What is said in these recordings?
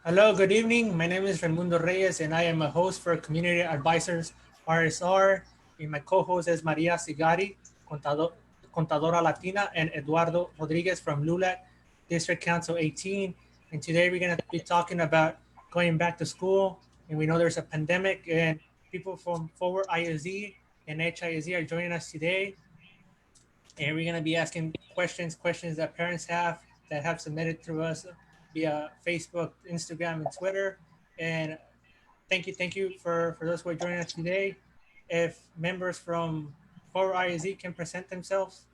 Hello, good evening. My name is Raimundo Reyes, and I am a host for Community Advisors RSR. And my co-host is Maria Sigari, Contadora Latina, and Eduardo Rodriguez from LULAC, District Council 18. And today we're going to be talking about going back to school. And we know there's a pandemic, and people from Forward ISD and HISD are joining us today. And we're going to be asking questions that parents have submitted to us via Facebook, Instagram, and Twitter. And thank you for those who are joining us today. If members from Forward ISD can present themselves.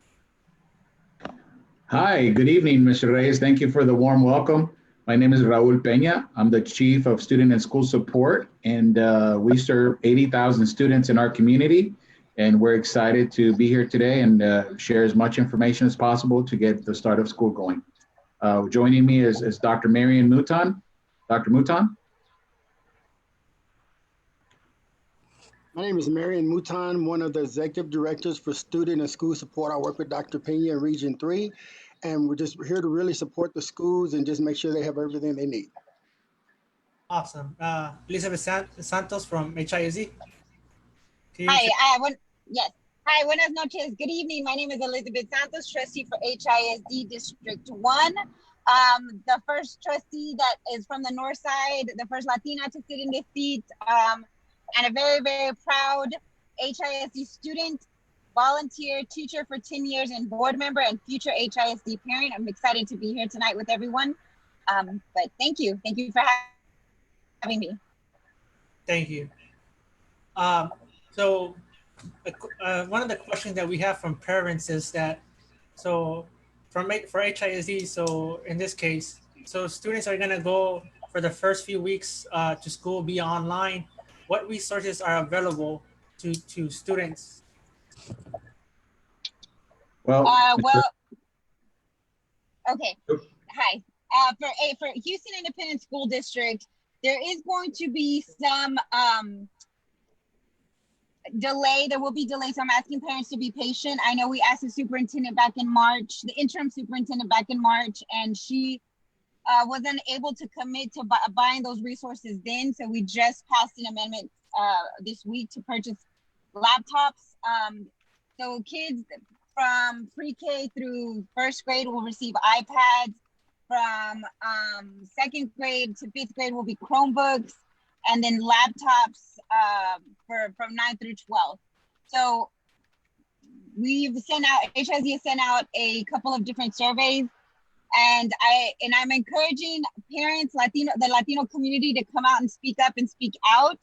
Hi, good evening, Mr. Reyes. Thank you for the warm welcome. My name is Raul Peña. I'm the Chief of Student and School Support, and we serve 80,000 students in our community. And we're excited to be here today and share as much information as possible to get the start of school going. Joining me is Dr. Marian Mouton. Dr. Mouton? My name is Marian Mouton, one of the executive directors for student and school support. I work with Dr. Pena in Region 3, and we're just here to really support the schools and just make sure they have everything they need. Awesome. Elizabeth Santos from HISD. Hi, yes. Hi, buenas noches. Good evening. My name is Elizabeth Santos, trustee for HISD District 1. The first trustee that is from the north side, the first Latina to sit in this seat, and a very, very proud HISD student, volunteer, teacher for 10 years, and board member and future HISD parent. I'm excited to be here tonight with everyone. But thank you. Thank you for having me. Thank you. So one of the questions that we have from parents is that, so for HISD, so in this case, so students are going to go for the first few weeks to school via online. What resources are available to students? Well, okay. Hi. For Houston Independent School District, there is going to be some delay. There will be delay, so I'm asking parents to be patient. I know we asked the superintendent back in March, the interim superintendent back in March, and she wasn't able to commit to buying those resources then. So we just passed an amendment this week to purchase laptops. So kids from pre-K through first grade will receive iPads. From second grade to fifth grade will be Chromebooks, and then laptops from 9 through 12. So we've sent out, HISD has sent out a couple of different surveys, and I'm encouraging parents, the Latino community, to come out and speak up and speak out.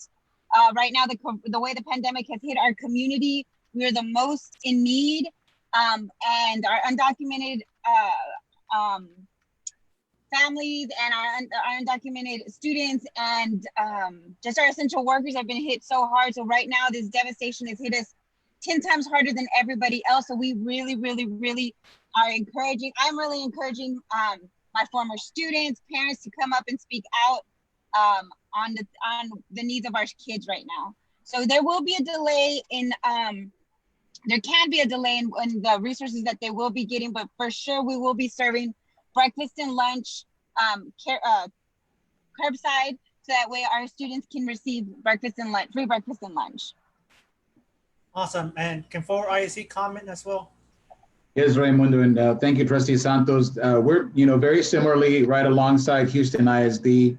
Right now, the way the pandemic has hit our community, we're the most in need, and our undocumented families and our undocumented students and just our essential workers have been hit so hard. So right now, this devastation has hit us 10 times harder than everybody else. So we really, really, really are encouraging. I'm really encouraging my former students, parents to come up and speak out on the needs of our kids right now. So there will be a delay in, there can be a delay in the resources that they will be getting, but for sure we will be serving breakfast and lunch, curbside, so that way our students can receive breakfast and lunch, free breakfast and lunch. Awesome. And can Forward ISD comment as well? Yes, Raimundo, and thank you, Trustee Santos. We're, very similarly right alongside Houston ISD.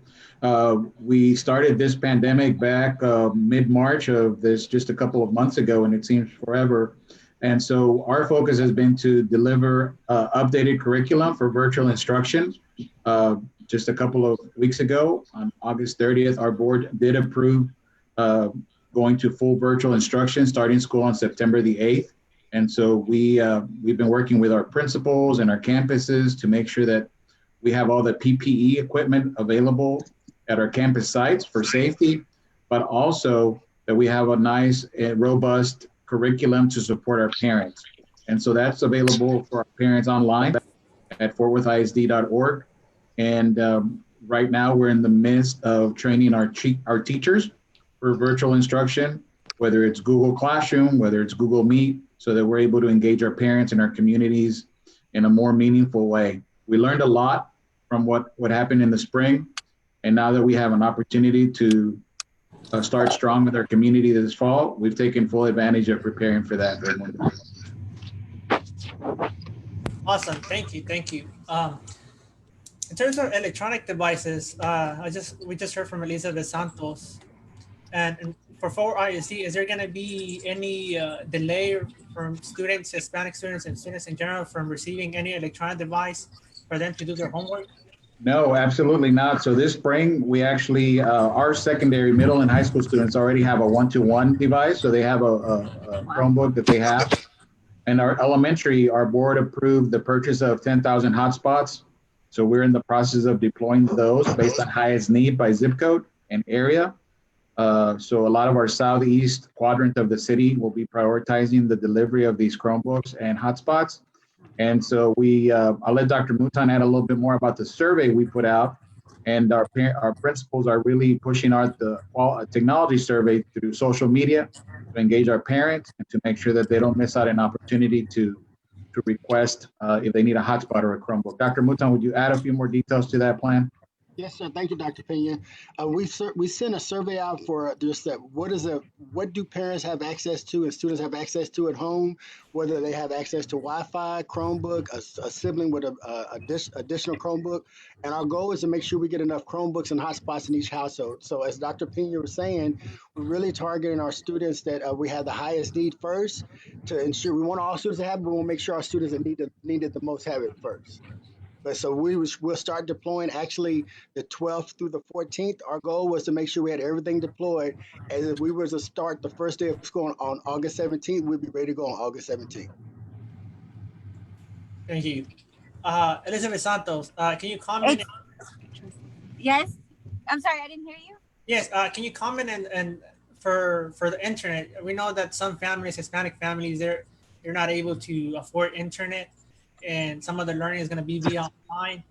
We started this pandemic back mid-March of this, just a couple of months ago, and it seems forever. And so our focus has been to deliver updated curriculum for virtual instruction. Just a couple of weeks ago, on August 30th, our board did approve going to full virtual instruction, starting school on September the 8th. And so we've been working with our principals and our campuses to make sure that we have all the PPE equipment available at our campus sites for safety, but also that we have a nice and robust curriculum to support our parents. And so that's available for our parents online at fortworthisd.org. And right now we're in the midst of training our teachers for virtual instruction, whether it's Google Classroom, whether it's Google Meet, so that we're able to engage our parents and our communities in a more meaningful way. We learned a lot from what happened in the spring. And now that we have an opportunity to start strong with our community this fall, we've taken full advantage of preparing for that. Awesome. Thank you. Thank you. In terms of electronic devices, we just heard from Elizabeth Santos, and for 4ISD, is there going to be any delay from students, Hispanic students, and students in general from receiving any electronic device for them to do their homework? No, absolutely not. So this spring, we actually, our secondary, middle, and high school students already have a one-to-one device. So they have a Chromebook that they have. And our elementary, our board approved the purchase of 10,000 hotspots. So we're in the process of deploying those based on highest need by zip code and area. So a lot of our southeast quadrant of the city will be prioritizing the delivery of these Chromebooks and hotspots. And so I'll let Dr. Mutan add a little bit more about the survey we put out. And our principals are really pushing the technology survey through social media to engage our parents and to make sure that they don't miss out an opportunity to request if they need a hotspot or a Chromebook. Dr. Mutan, would you add a few more details to that plan? Yes, sir. Thank you, Dr. Pena. We sent a survey out for just that. What do parents have access to and students have access to at home? Whether they have access to Wi-Fi, Chromebook, a sibling with additional Chromebook, and our goal is to make sure we get enough Chromebooks and hotspots in each household. So, as Dr. Pena was saying, we're really targeting our students that we have the highest need first to ensure we want all students to have it, but we'll make sure our students that need it the most have it first. But so we'll start deploying actually the 12th through the 14th. Our goal was to make sure we had everything deployed. As if we were to start the first day of school on August 17th, we'd be ready to go on August 17th. Thank you. Elizabeth Santos, can you comment? Yes. I'm sorry, I didn't hear you. Yes. Can you comment and for the internet? We know that some families, Hispanic families, they're not able to afford internet, and some of the learning is going to be via online.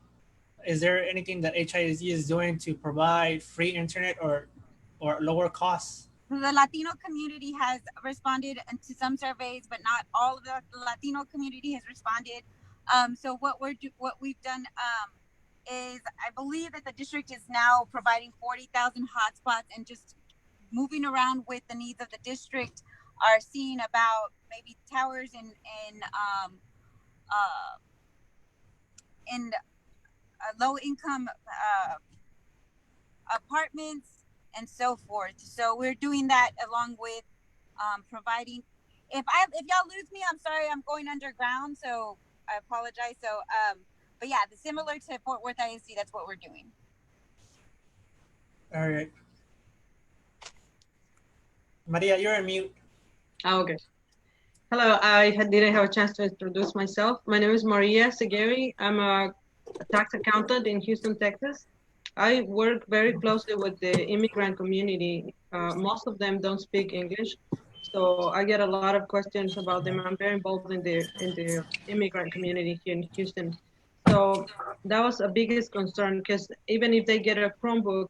Is there anything that HISD is doing to provide free internet or lower costs? The Latino community has responded to some surveys, but not all of the Latino community has responded. So what we've done is, I believe that the district is now providing 40,000 hotspots, and just moving around with the needs of the district, are seeing about maybe towers in low-income apartments and so forth. So we're doing that along with providing. If y'all lose me, I'm sorry. I'm going underground, so I apologize. So, but yeah, similar to Fort Worth ISD, that's what we're doing. All right. Maria, you're on mute. Oh, okay. Hello, I didn't have a chance to introduce myself. My name is Maria Segueri. I'm a tax accountant in Houston, Texas. I work very closely with the immigrant community. Most of them don't speak English, so I get a lot of questions about them. I'm very involved in the immigrant community here in Houston. So that was a biggest concern, because even if they get a Chromebook,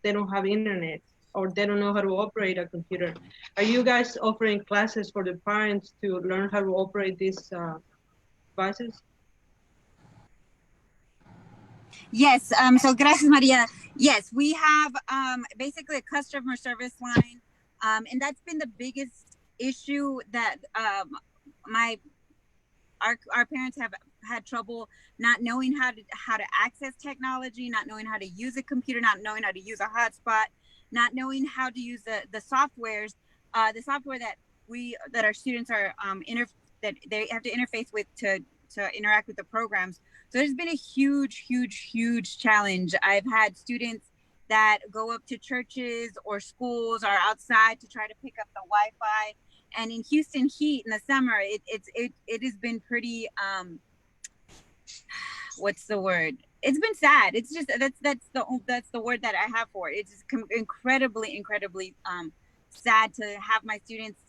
they don't have internet, or they don't know how to operate a computer. Are you guys offering classes for the parents to learn how to operate these devices? Yes. So gracias, Maria. Yes, we have basically a customer service line, and that's been the biggest issue that our parents have had trouble not knowing how to access technology, not knowing how to use a computer, not knowing how to use a hotspot, not knowing how to use the software that our students are that they have to interface with to interact with the programs. So there's been a huge challenge. I've had students that go up to churches or schools or outside to try to pick up the Wi-Fi. And in Houston heat in the summer, it has been pretty, what's the word? It's been sad. It's just, that's the word that I have for it. It's just incredibly sad to have my students,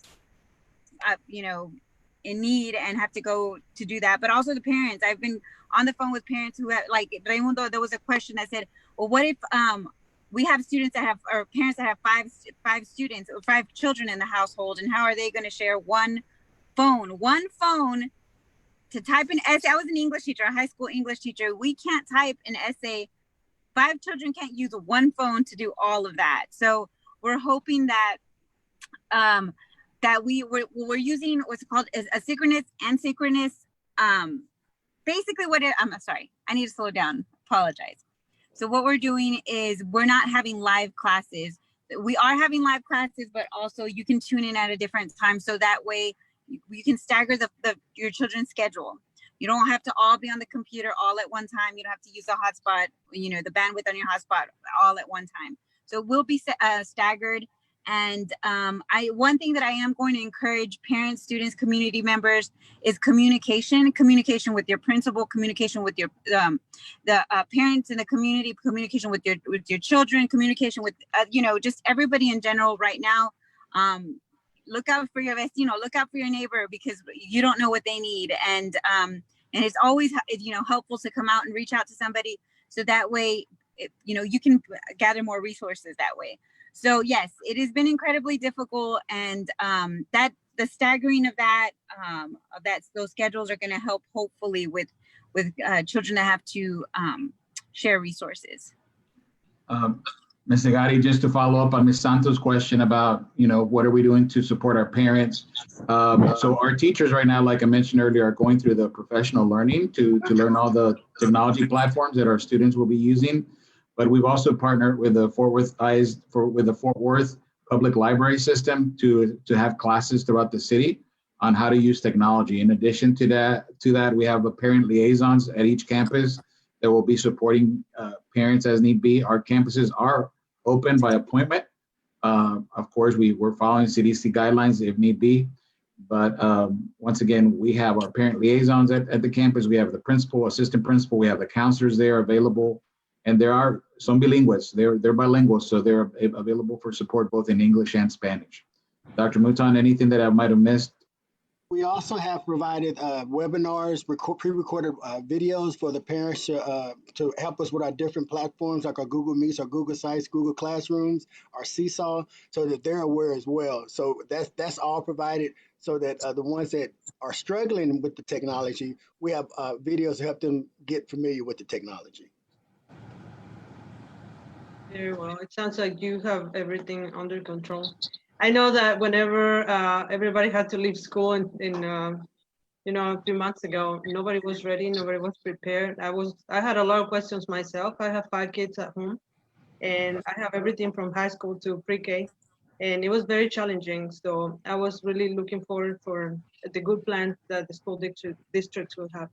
in need and have to go to do that. But also the parents. I've been on the phone with parents who have, like Raimundo, there was a question that said, well, what if we have students that have, or parents that have five students or 5 children in the household, and how are they going to share one phone to type an essay? I was an English teacher, a high school English teacher. We can't type an essay 5 children can't use one phone to do all of that. So we're hoping that that we're using what's called asynchronous and synchronous. Basically I'm sorry, I need to slow down, apologize. So what we're doing is we're not having live classes. We are having live classes, but also you can tune in at a different time. So that way you can stagger your children's schedule. You don't have to all be on the computer all at one time. You don't have to use the hotspot, the bandwidth on your hotspot all at one time. So it will be staggered. And one thing that I am going to encourage parents, students, community members is communication with your principal, communication with your the parents in the community, communication with your children, communication with just everybody in general right now. Look out for your look out for your neighbor, because you don't know what they need, and it's always helpful to come out and reach out to somebody, so that way you can gather more resources that way. So yes, it has been incredibly difficult, and that the staggering of those schedules are going to help hopefully with children that have to share resources. Ms. Nagati, just to follow up on Ms. Santos' question about, what are we doing to support our parents? So our teachers right now, like I mentioned earlier, are going through the professional learning to learn all the technology platforms that our students will be using. But we've also partnered with the Fort Worth Public Library System to have classes throughout the city on how to use technology. In addition to that, we have parent liaisons at each campus that will be supporting parents as need be. Our campuses are open by appointment. Of course, we're following CDC guidelines if need be. But once again, we have our parent liaisons at the campus. We have the principal, assistant principal. We have the counselors there available. And there are some bilinguals. They're bilingual, so they're available for support both in English and Spanish. Dr. Mouton, anything that I might have missed? We also have provided webinars, pre-recorded videos for the parents to help us with our different platforms, like our Google Meets, our Google Sites, Google Classrooms, our Seesaw, so that they're aware as well. So that's all provided, so that the ones that are struggling with the technology, we have videos to help them get familiar with the technology. Very well. It sounds like you have everything under control. I know that whenever everybody had to leave school in a few months ago, nobody was ready, nobody was prepared. I had a lot of questions myself. I have 5 kids at home, and I have everything from high school to pre-K, and it was very challenging. So I was really looking forward for the good plans that the school districts will have.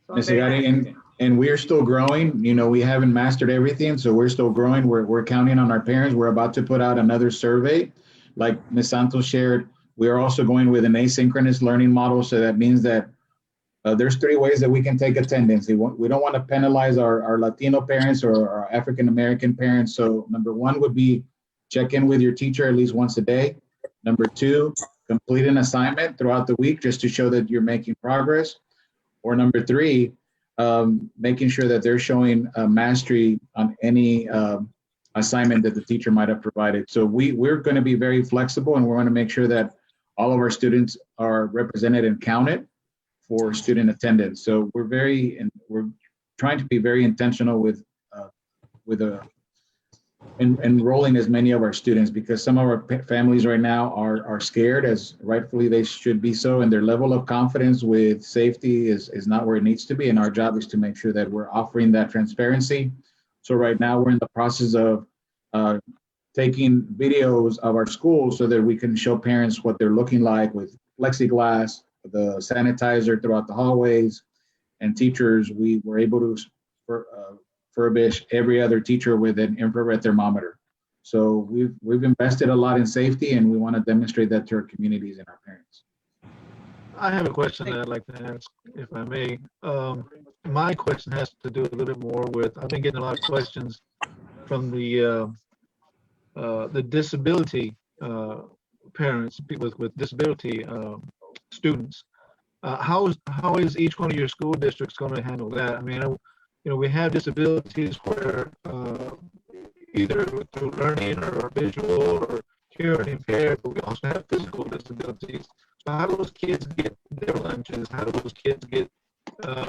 Ms. Agati, and we're still growing. We haven't mastered everything, so we're still growing. We're counting on our parents. We're about to put out another survey. Like Ms. Santos shared, we are also going with an asynchronous learning model. So that means that there's 3 ways that we can take attendance. We don't want to penalize our Latino parents or our African-American parents. So number 1 would be check in with your teacher at least once a day. Number 2, complete an assignment throughout the week just to show that you're making progress. Or number 3, making sure that they're showing mastery on any assignment that the teacher might have provided. So we're going to be very flexible, and we want to make sure that all of our students are represented and counted for student attendance. So we're trying to be very intentional with enrolling as many of our students, because some of our families right now are scared, as rightfully they should be so, and their level of confidence with safety is not where it needs to be. And our job is to make sure that we're offering that transparency. So right now we're in the process of taking videos of our schools so that we can show parents what they're looking like with plexiglass, the sanitizer throughout the hallways, and teachers. We were able to furbish every other teacher with an infrared thermometer. So we've invested a lot in safety, and we want to demonstrate that to our communities and our parents. I have a question that I'd like to ask, if I may. My question has to do a little bit more with, I've been getting a lot of questions from the disability parents, people with disability students. How is each one of your school districts going to handle that? I mean, we have disabilities where either through learning or visual or hearing impaired, but we also have physical disabilities. So how do those kids get their lunches? How do those kids get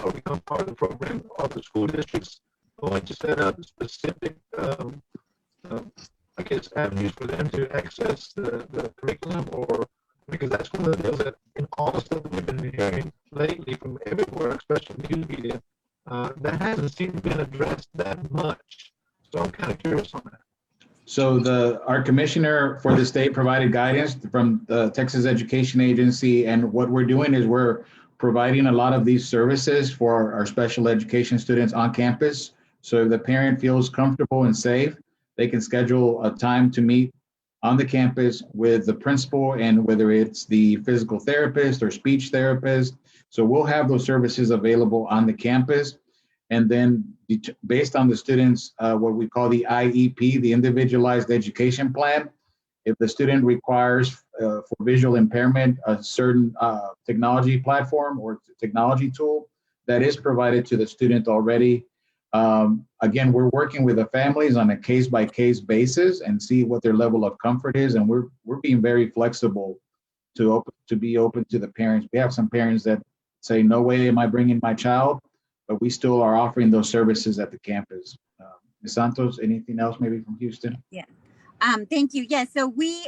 or become part of the program of the school districts? going to set up specific, I guess, avenues for them to access the curriculum, or because that's one of the deals that in all the stuff that we've been hearing lately from everywhere, especially news media, that hasn't seemed to been addressed that much. So I'm kind of curious on that. So our commissioner for the state provided guidance from the Texas Education Agency, and what we're doing is we're providing a lot of these services for our special education students on campus. So if the parent feels comfortable and safe, they can schedule a time to meet on the campus with the principal, and whether it's the physical therapist or speech therapist. So we'll have those services available on the campus. And then based on the students, what we call the IEP, the Individualized Education Plan, if the student requires for visual impairment, a certain technology platform or technology tool, that is provided to the student already. Again, we're working with the families on a case-by-case basis and see what their level of comfort is. And we're being very flexible to be open to the parents. We have some parents that say, no way am I bringing my child, but we still are offering those services at the campus. Ms. Santos, anything else maybe from Houston? Yeah. Thank you. Yeah, so we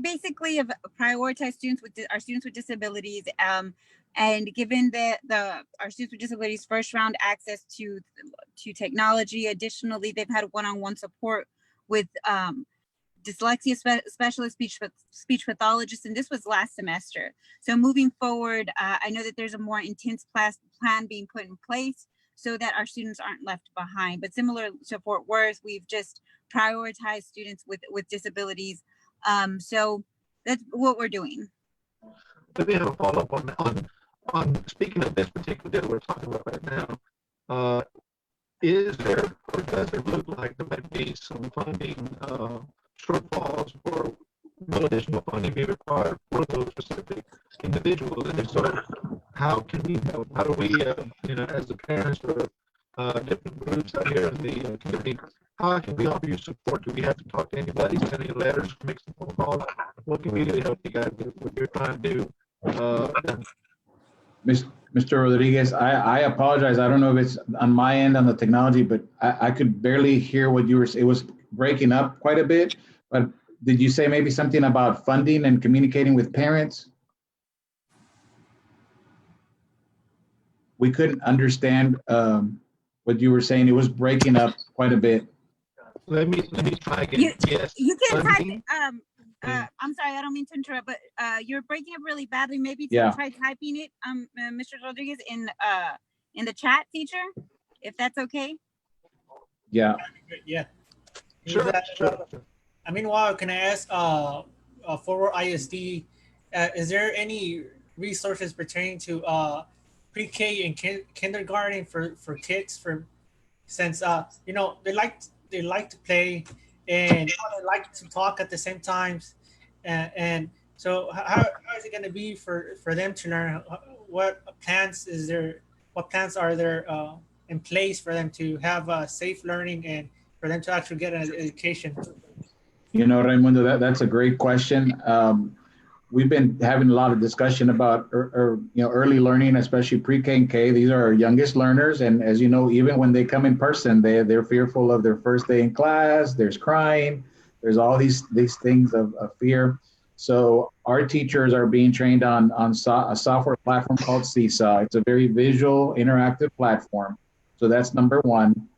basically have prioritized our students with disabilities, and given our students with disabilities first round access to technology. Additionally, they've had one-on-one support with dyslexia specialist, speech pathologist, and this was last semester. So moving forward, I know that there's a more intense plan being put in place so that our students aren't left behind. But similar to Fort Worth, we've just prioritized students with disabilities. So that's what we're doing. Let me have a follow-up on that. On speaking of this particular deal we're talking about right now, is there, or does it look like there might be some funding shortfalls, or will additional funding be required for those specific individuals? And if so, how can we help? How do we, as the parents or different groups out here in the community, how can we offer you support? Do we have to talk to anybody, send any letters, make some phone calls? What can we do to help you guys with what you're trying to do? Mr. Rodriguez, I apologize. I don't know if it's on my end on the technology, but I could barely hear what you were saying. It was breaking up quite a bit. But did you say maybe something about funding and communicating with parents? We couldn't understand what you were saying. It was breaking up quite a bit. Let me try again. Yes. You can type. I'm sorry, I don't mean to interrupt, but you're breaking up really badly. Maybe try typing it, Mr. Rodriguez, in the chat feature, if that's okay. Yeah. Yeah. Sure. Meanwhile, can I ask Forward ISD, is there any resources pertaining to pre-K and kindergarten for kids, since they like to play and they like to talk at the same times, and so how is it going to be for them to learn? What plans are there in place for them to have safe learning and for them to actually get an education? Raimundo, that's a great question. We've been having a lot of discussion about early learning, especially pre-K and K. These are our youngest learners, and as you know, even when they come in person, they're fearful of their first day in class. There's crying. There's all these things of fear. So our teachers are being trained on a software platform called Seesaw. It's a very visual, interactive platform. So that's number one.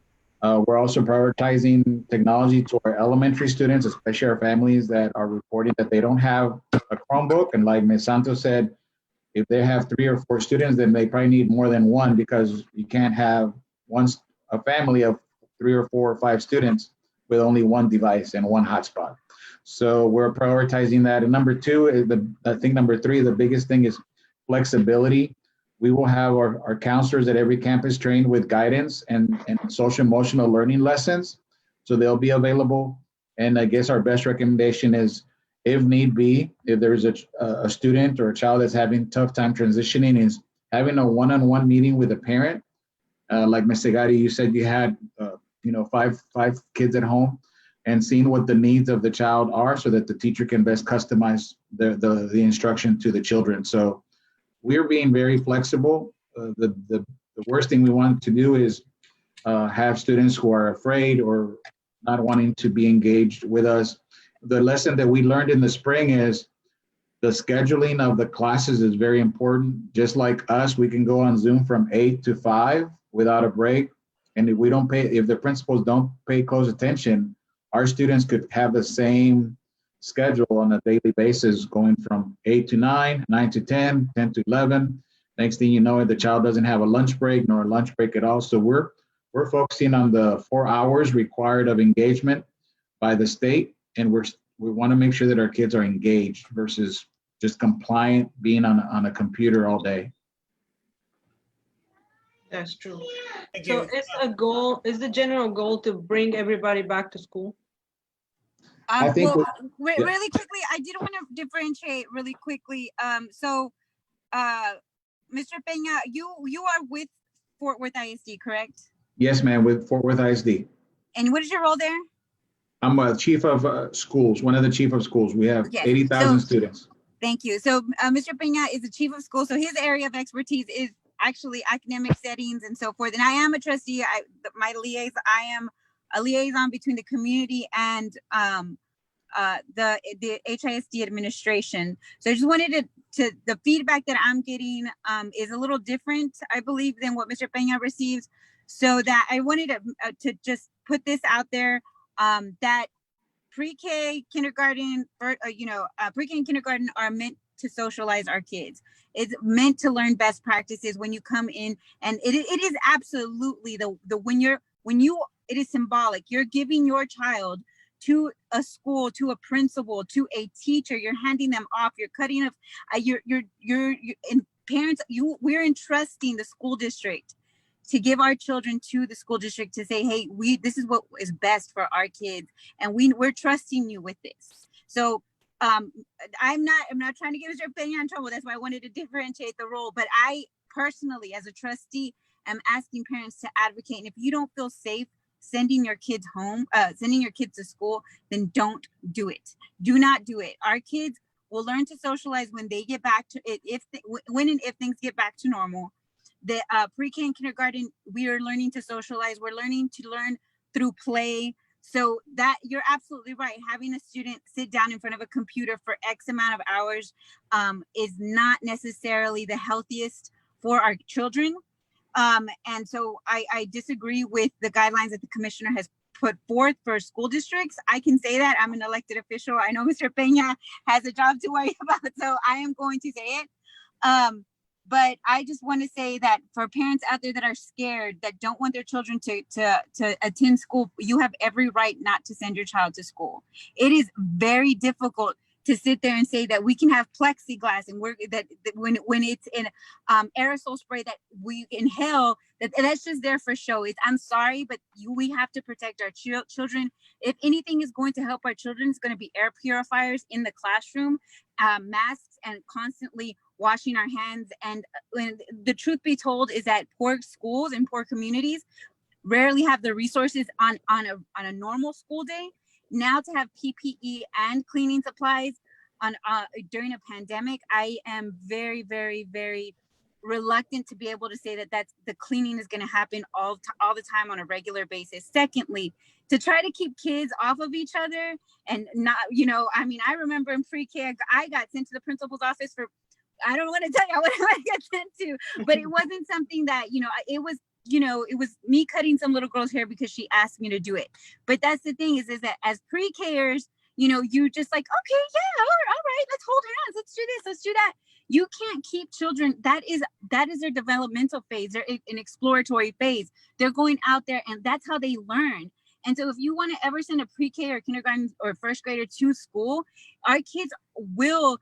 We're also prioritizing technology to our elementary students, especially our families that are reporting that they don't have a Chromebook. And like Ms. Santos said, if they have 3 or 4 students, then they probably need more than one, because you can't have a family of 3 or 4 or 5 students with only one device and one hotspot. So we're prioritizing that. And number 2, number 3, the biggest thing is flexibility. We will have our counselors at every campus trained with guidance and social emotional learning lessons. So they'll be available. And I guess our best recommendation is, if need be, if there's a student or a child that's having tough time transitioning, is having a one-on-one meeting with a parent. Like Ms. Segari, you said you had 5 kids at home, and seeing what the needs of the child are so that the teacher can best customize the instruction to the children. So we're being very flexible. The worst thing we want to do is have students who are afraid or not wanting to be engaged with us. The lesson that we learned in the spring is the scheduling of the classes is very important. Just like us, we can go on Zoom from 8 to 5 without a break. And if the principals don't pay close attention, our students could have the same schedule on a daily basis going from 8 to 9, 9 to 10, 10 to 11. Next thing you know, the child doesn't have a lunch break nor a lunch break at all. So we're focusing on the 4 hours required of engagement by the state, and we want to make sure that our kids are engaged versus just compliant being on a computer all day. That's true. Thank So you. is the general goal to bring everybody back to school? I think Well, yeah. really quickly, I did want to differentiate really quickly. So, Mr. Peña, you are with Fort Worth ISD, correct? Yes, ma'am, with Fort Worth ISD. And what is your role there? I'm a chief of schools, one of the chief of schools. We have Yes. 80,000 students. Thank you. So Mr. Peña is the chief of school. So his area of expertise is actually academic settings and so forth. And I am a trustee. I am a liaison between the community and the HISD administration. So I just wanted to the feedback that I'm getting is a little different, I believe, than what Mr. Peña receives. So that I wanted to just put this out there that pre-K, kindergarten, pre-K and kindergarten are meant to socialize our kids. It's meant to learn best practices when you come in, and it is absolutely it is symbolic. You're giving your child to a school, to a principal, to a teacher. You're handing them off. You're cutting off. And parents, we're entrusting the school district to give our children to the school district to say, hey, this is what is best for our kids, and we're trusting you with this. So I'm not trying to get Mr. Peña in trouble. That's why I wanted to differentiate the role. But I personally, as a trustee, am asking parents to advocate. And if you don't feel safe sending your kids home, sending your kids to school, then don't do it. Do not do it. Our kids will learn to socialize when they get back to it, when and if things get back to normal. The pre-K and kindergarten, we are learning to socialize. We're learning to learn through play. So that you're absolutely right. Having a student sit down in front of a computer for X amount of hours is not necessarily the healthiest for our children. And so I disagree with the guidelines that the commissioner has put forth for school districts. I can say that I'm an elected official. I know Mr. Peña has a job to worry about, so I am going to say it. But I just want to say that for parents out there that are scared, that don't want their children to attend school, you have every right not to send your child to school. It is very difficult to sit there and say that we can have plexiglass and when it's in aerosol spray that we inhale, that's just there for show. I'm sorry, but we have to protect our children. If anything is going to help our children, it's going to be air purifiers in the classroom, masks, and constantly washing our hands. And when the truth be told is that poor schools and poor communities rarely have the resources on a normal school day. Now to have PPE and cleaning supplies during a pandemic, I am very, very, very reluctant to be able to say that the cleaning is going to happen all the time on a regular basis. Secondly, to try to keep kids off of each other and not, I remember in pre-K, I got sent to the principal's office for, I don't want to tell you what I got sent to, but it wasn't something that, it was me cutting some little girl's hair because she asked me to do it. But that's the thing is that as pre-Kers, you just like, okay, yeah, all right, let's hold hands. Let's do this. Let's do that. You can't keep children. That is their developmental phase. They're an exploratory phase. They're going out there and that's how they learn. And so if you want to ever send a pre-K or kindergarten or first grader to school, our kids will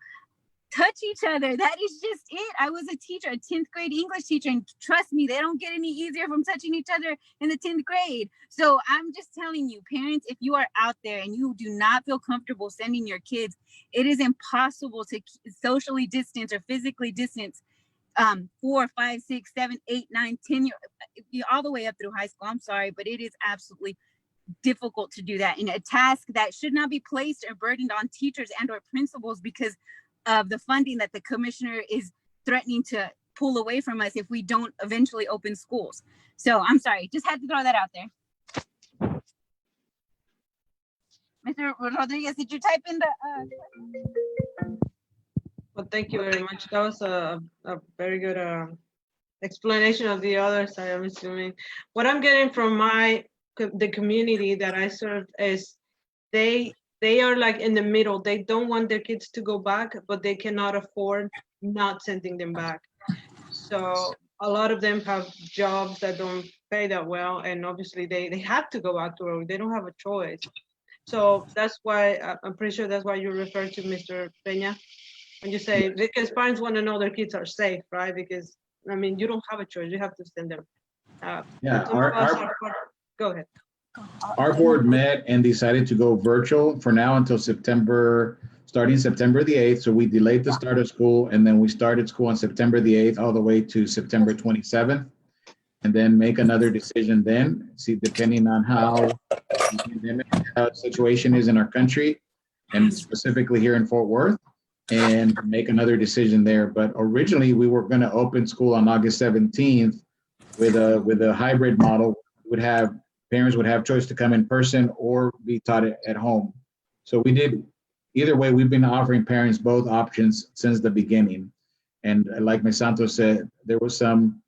touch each other. That is just it. I was a teacher, a 10th grade English teacher, and trust me, they don't get any easier from touching each other in the 10th grade. So I'm just telling you, parents, if you are out there and you do not feel comfortable sending your kids, it is impossible to socially distance or physically distance 4, 5, 6, 7, 8, 9, 10 years, all the way up through high school. I'm sorry, but it is absolutely difficult to do that in a task that should not be placed or burdened on teachers and or principals because of the funding that the commissioner is threatening to pull away from us if we don't eventually open schools. So I'm sorry, just had to throw that out there. Mr. Rodriguez, did you type in the Well, thank you very much. That was a very good explanation of the other side, I'm assuming. What I'm getting from the community that I serve is they are like in the middle. They don't want their kids to go back, but they cannot afford not sending them back. So a lot of them have jobs that don't pay that well, and obviously they have to go back to work. They don't have a choice. So that's why I'm pretty sure that's why you refer to Mr. Peña when you say, because parents want to know their kids are safe, right? Because I mean, you don't have a choice. You have to send them. Yeah, go ahead. Our board met and decided to go virtual for now until starting September the 8th. So we delayed the start of school, and then we started school on September the 8th all the way to September 27th, and then make another decision then, see, depending on how the pandemic situation is in our country, and specifically here in Fort Worth, and make another decision there. But originally we were going to open school on August 17th with a hybrid model. Parents would have choice to come in person or be taught at home. So we did, either way, we've been offering parents both options since the beginning. And like Ms. Santos said, there was some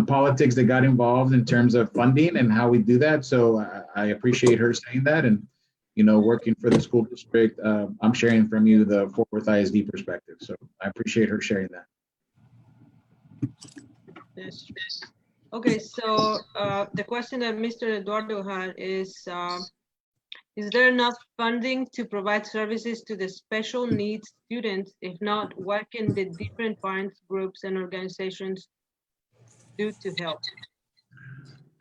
politics that got involved in terms of funding and how we do that. So I appreciate her saying that. And, working for the school district, I'm sharing from you the Fort Worth ISD perspective. So I appreciate her sharing that. Yes. Okay, so the question that Mr. Eduardo had is there enough funding to provide services to the special needs students? If not, what can the different parents, groups, and organizations do to help?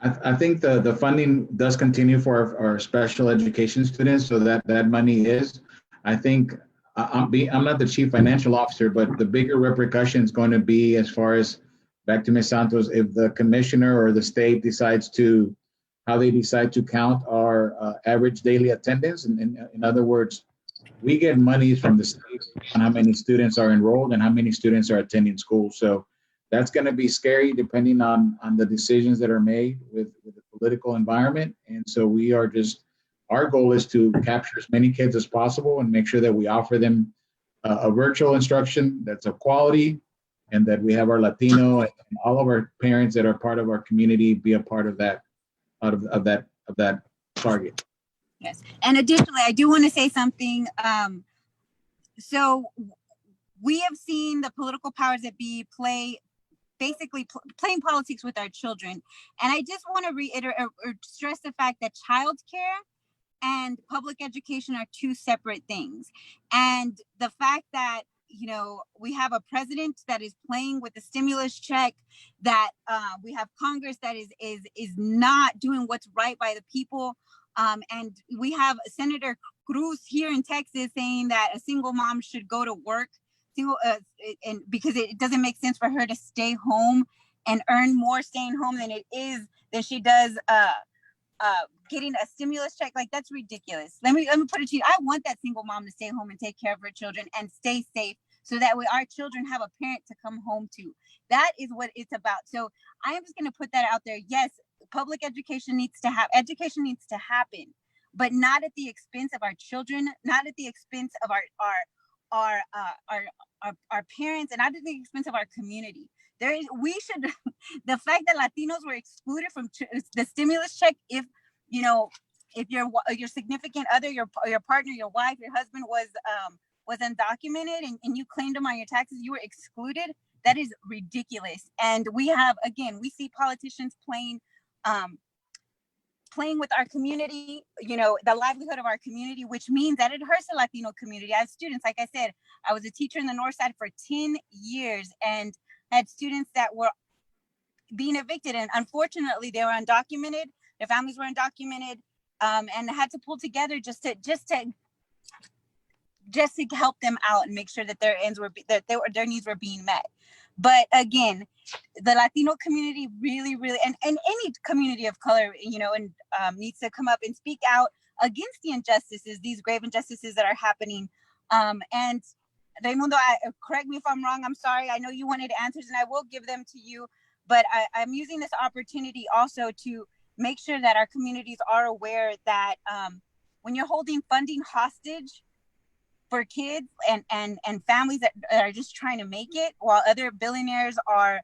I think the funding does continue for our special education students, so that money is. I think I'm not the chief financial officer, but the bigger repercussion is going to be as far as, back to Ms. Santos, if the commissioner or the state decides how they decide to count our average daily attendance. And in other words, we get monies from the state on how many students are enrolled and how many students are attending school. So that's going to be scary depending on the decisions that are made with the political environment. And so our goal is to capture as many kids as possible and make sure that we offer them a virtual instruction that's of quality, and that we have our Latino and all of our parents that are part of our community be a part of that, of that target. Yes, and additionally, I do want to say something. So we have seen the political powers that be playing politics with our children. And I just want to reiterate or stress the fact that childcare and public education are two separate things. And the fact that, we have a president that is playing with the stimulus check, that we have Congress that is not doing what's right by the people. And we have Senator Cruz here in Texas saying that a single mom should go to work, and because it doesn't make sense for her to stay home and earn more staying home than she does getting a stimulus check. Like, that's ridiculous. Let me put it to you. I want that single mom to stay home and take care of her children and stay safe, so that way our children have a parent to come home to. That is what it's about. So I am just going to put that out there. Yes, public education needs to happen, but not at the expense of our children, not at the expense of our parents, and not at the expense of our community. The fact that Latinos were excluded from the stimulus check, if your significant other, your partner, your wife, your husband was undocumented and you claimed them on your taxes, you were excluded. That is ridiculous. And we see politicians playing with our community, the livelihood of our community, which means that it hurts the Latino community. As students, like I said, I was a teacher in the North Side for 10 years and had students that were being evicted. And unfortunately, they were undocumented. Their families were undocumented, and had to pull together just to help them out and make sure that their needs were being met. But again, the Latino community really, and any community of color, needs to come up and speak out against the injustices, these grave injustices that are happening. And Raimundo, correct me if I'm wrong. I'm sorry. I know you wanted answers, and I will give them to you. But I'm using this opportunity also to make sure that our communities are aware that when you're holding funding hostage for kids and families that are just trying to make it, while other billionaires are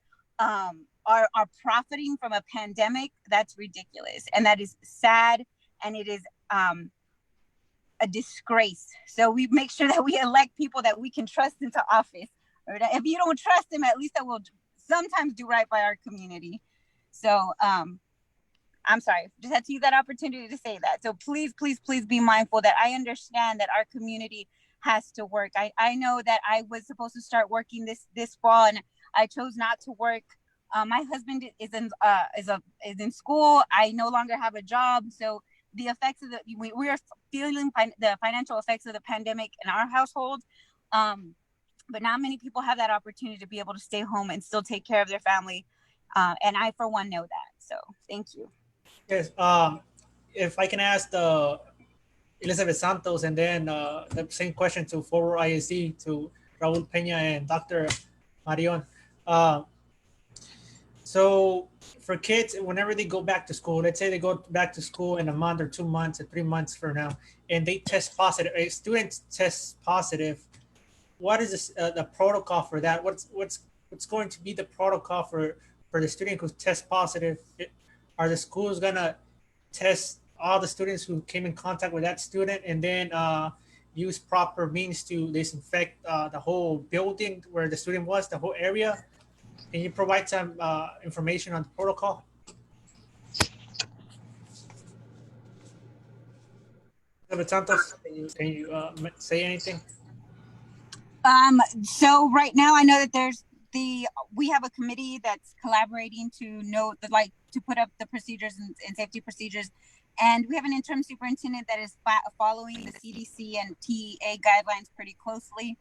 profiting from a pandemic, that's ridiculous, and that is sad, and it is a disgrace. So we make sure that we elect people that we can trust into office. Or that if you don't trust them, at least that will sometimes do right by our community. So I'm sorry, just had to use that opportunity to say that. So please, please, please be mindful that I understand that our community has to work. I know that I was supposed to start working this fall, and I chose not to work. My husband is in school. I no longer have a job, so the effects of we are feeling the financial effects of the pandemic in our household. But not many people have that opportunity to be able to stay home and still take care of their family. And I, for one, know that. So thank you. Yes. If I can ask Elizabeth Santos, and then the same question to forward ISD to Raul Peña and Dr. Marion. So for kids, whenever they go back to school, let's say they go back to school in a month or 2 months or 3 months from now, and they test positive, students test positive, what is this, the protocol for that? What's going to be the protocol for the student who tests positive? Are the schools gonna test all the students who came in contact with that student, and then use proper means to disinfect the whole building where the student was, the whole area? Can you provide some information on the protocol? Santos, can you say anything? So right now I know that we have a committee that's collaborating to to put up the procedures and safety procedures. And we have an interim superintendent that is following the CDC and TEA guidelines pretty closely.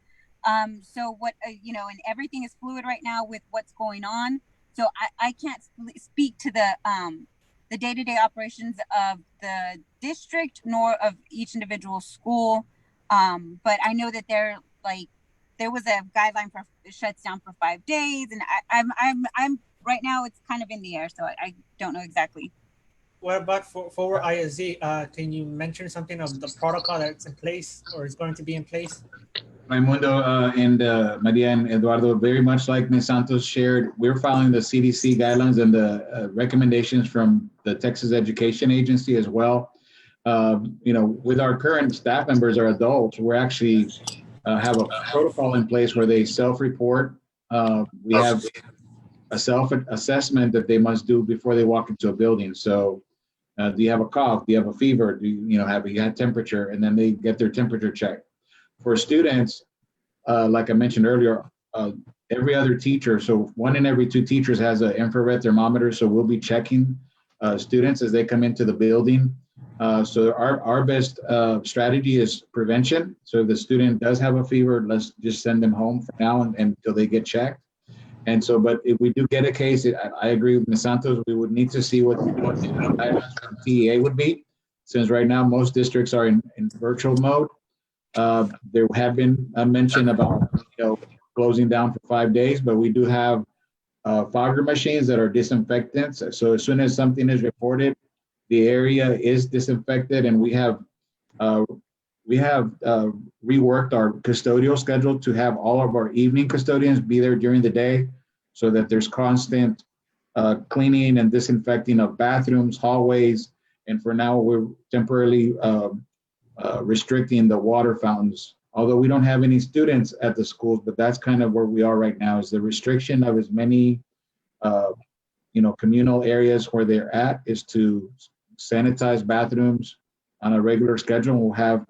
So and everything is fluid right now with what's going on. So I can't speak to the day-to-day operations of the district nor of each individual school. But I know that there was a guideline for shuts down for 5 days, and I'm right now it's kind of in the air, so I don't know exactly. What about for ISD? Can you mention something of the protocol that's in place or is going to be in place? Raimundo and Maria and Eduardo, very much like Ms. Santos shared, we're following the CDC guidelines and the recommendations from the Texas Education Agency as well. With our current staff members are adults, we're actually have a protocol in place where they self-report. We have a self-assessment that they must do before they walk into a building. So do you have a cough? Do you have a fever? Do you have you had temperature? And then they get their temperature checked. For students, like I mentioned earlier, every other teacher, so 1 in every 2 teachers has an infrared thermometer. So we'll be checking students as they come into the building. So our best strategy is prevention. So if the student does have a fever, let's just send them home for now until they get checked. And so, but if we do get a case, I agree with Ms. Santos, we would need to see what the guidelines from TEA would be, since right now most districts are in virtual mode. There have been a mention about closing down for 5 days, but we do have fogger machines that are disinfectants. So as soon as something is reported, the area is disinfected, and we have reworked our custodial schedule to have all of our evening custodians be there during the day, so that there's constant cleaning and disinfecting of bathrooms, hallways, and for now we're temporarily restricting the water fountains. Although we don't have any students at the schools, but that's kind of where we are right now, is the restriction of as many communal areas where they're at is to sanitize bathrooms on a regular schedule. We'll have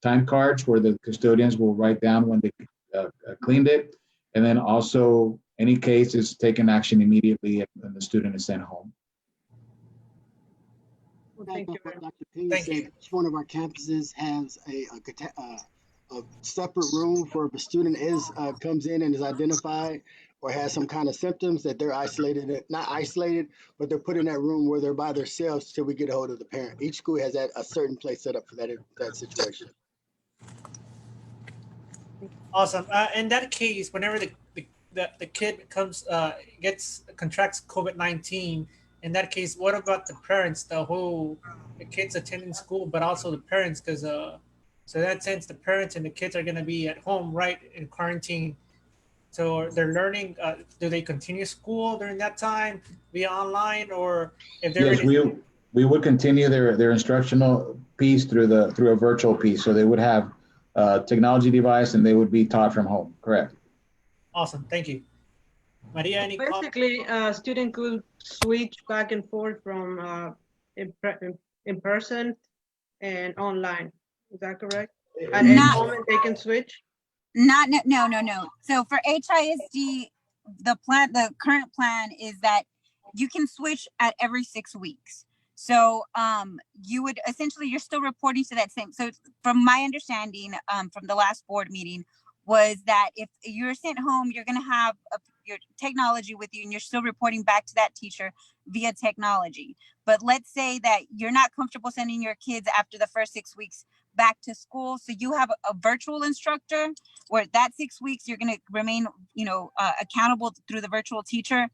time cards where the custodians will write down when they cleaned it. And then also any case is taken action immediately and the student is sent home. Well, thank you. Dr. Pena said each one of our campuses has a separate room for if a student comes in and is identified or has some kind of symptoms, that they're not isolated, but they're put in that room where they're by themselves till we get a hold of the parent. Each school has a certain place set up for that situation. Awesome. In that case, whenever the kid comes contracts COVID-19, in that case, what about the parents? The kids attending school, but also the parents, because so in that sense, the parents and the kids are going to be at home, right, in quarantine. So they're learning. Do they continue school during that time via online, or if they're Yes, ready? we would continue their instructional piece through a virtual piece. So they would have a technology device and they would be taught from home. Correct. Awesome. Thank you, Maria. Any comments? Basically, a student could switch back and forth from in person and online. Is that correct? At any Not, moment they can switch? no. So for HISD, the current plan is that you can switch at every 6 weeks. So you would essentially, you're still reporting to that same. So from my understanding, from the last board meeting, was that if you're sent home, you're going to have your technology with you, and you're still reporting back to that teacher via technology. But let's say that you're not comfortable sending your kids after the first 6 weeks back to school, so you have a virtual instructor where that 6 weeks you're going to remain, accountable through the virtual teacher.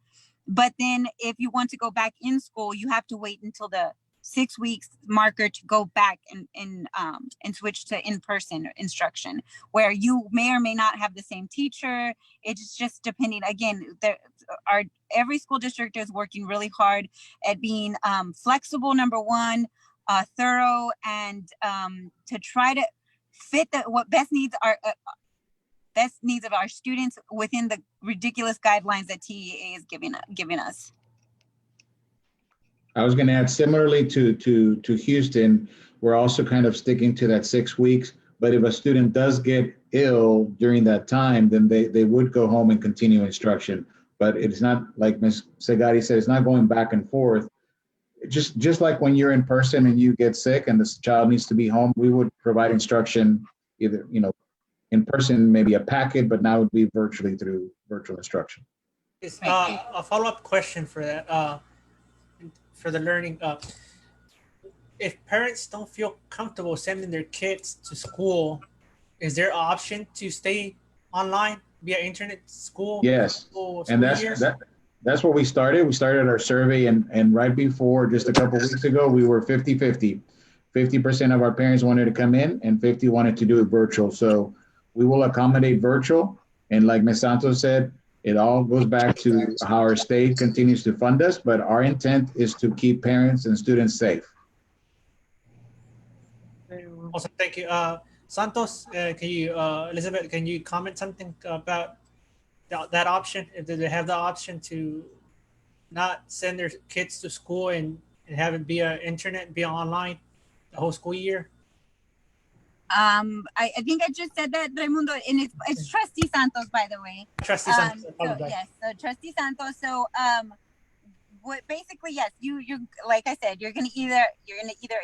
But then if you want to go back in school, you have to wait until the 6 weeks marker to go back and switch to in-person instruction, where you may or may not have the same teacher. It's just depending. Again, every school district is working really hard at being flexible, number one, thorough, and to try to fit what best needs of our students within the ridiculous guidelines that TEA is giving us. I was going to add, similarly to Houston, we're also kind of sticking to that 6 weeks. But if a student does get ill during that time, then they would go home and continue instruction. But it's not, like Ms. Segari said, it's not going back and forth. Just like when you're in person and you get sick and the child needs to be home, we would provide instruction either, in person, maybe a packet, but now it would be virtually through virtual instruction. A follow-up question for that, for the learning. If parents don't feel comfortable sending their kids to school, is there an option to stay online via internet school? Yes, school and year? that's what we started. We started our survey, and right before, just a couple of weeks ago, we were 50-50. 50% of our parents wanted to come in and 50 wanted to do it virtual. So we will accommodate virtual. And like Ms. Santos said, it all goes back to how our state continues to fund us, but our intent is to keep parents and students safe. Awesome, thank you. Santos, Elizabeth, can you comment something about that option? Do they have the option to not send their kids to school and have it via internet, via online, the whole school year? I think I just said that, Raimundo, and it's Trustee Santos, by the way. Trustee Santos. So Trustee Santos. So what basically, yes, you're like I said, you're gonna either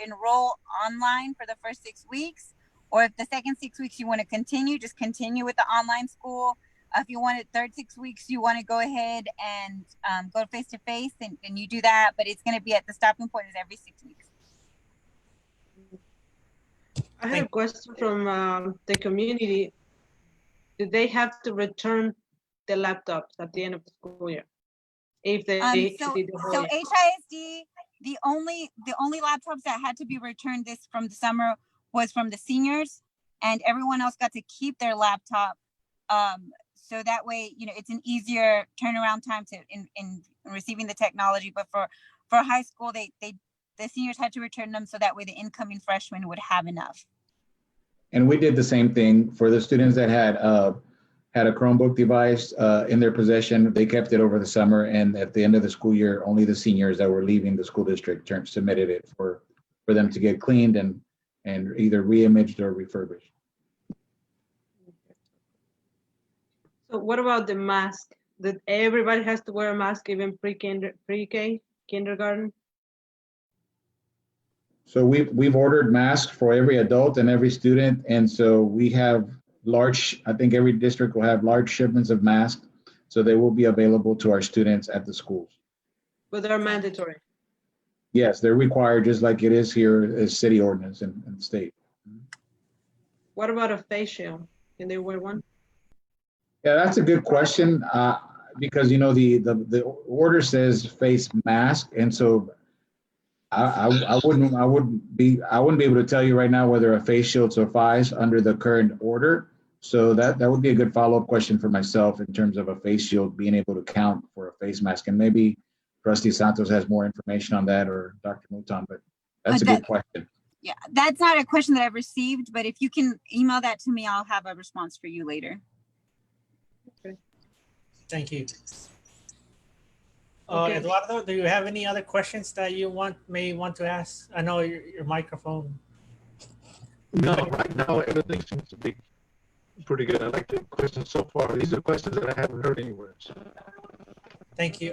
enroll online for the first 6 weeks, or if the second 6 weeks you want to continue, just continue with the online school. If you want it third 6 weeks, you want to go ahead and go face to face, and you do that, but it's going to be at the stopping point is every 6 weeks. I have a question from the community. Do they have to return the laptops at the end of the school year? If they so HISD, the only laptops that had to be returned from the summer was from the seniors, and everyone else got to keep their laptop. So that way, it's an easier turnaround time in receiving the technology. But for high school, the seniors had to return them, so that way the incoming freshmen would have enough. And we did the same thing for the students that had a Chromebook device in their possession. They kept it over the summer, and at the end of the school year, only the seniors that were leaving the school district submitted it for them to get cleaned and either re-imaged or refurbished. So what about the mask? That everybody has to wear a mask, even pre-K, kindergarten? So we've ordered masks for every adult and every student, and so we have I think every district will have large shipments of masks, so they will be available to our students at the schools. But they're mandatory? Yes, they're required, just like it is here as city ordinance and state. What about a face shield? Can they wear one? Yeah, that's a good question, because the order says face mask, and so I wouldn't be able to tell you right now whether a face shield suffice under the current order. So that would be a good follow-up question for myself in terms of a face shield being able to count for a face mask, and maybe Trustee Santos has more information on that, or Dr. Mouton, but that's a good question. Yeah, that's not a question that I've received, but if you can email that to me, I'll have a response for you later. Okay. Thank you. Okay. Eduardo, do you have any other questions that you may want to ask? I know your microphone. No, right now everything seems to be pretty good. I like the questions so far. These are questions that I haven't heard anywhere. So. Thank you.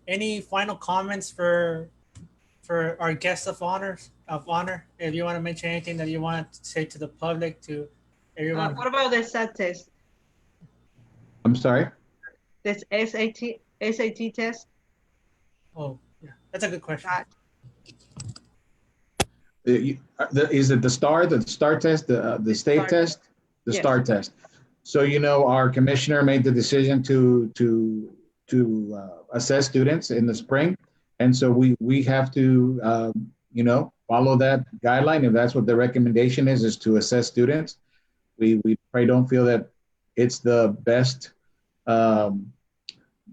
Any final comments for our guests of honor? If you want to mention anything that you want to say to the public, to everyone. What about the SAT test? I'm sorry? This SAT test? Oh, yeah, that's a good question. Is it the STAR test, the state test, the Yes. STAR test? So our commissioner made the decision to assess students in the spring, and so we have to follow that guideline. If that's what the recommendation is to assess students, we probably don't feel that it's the best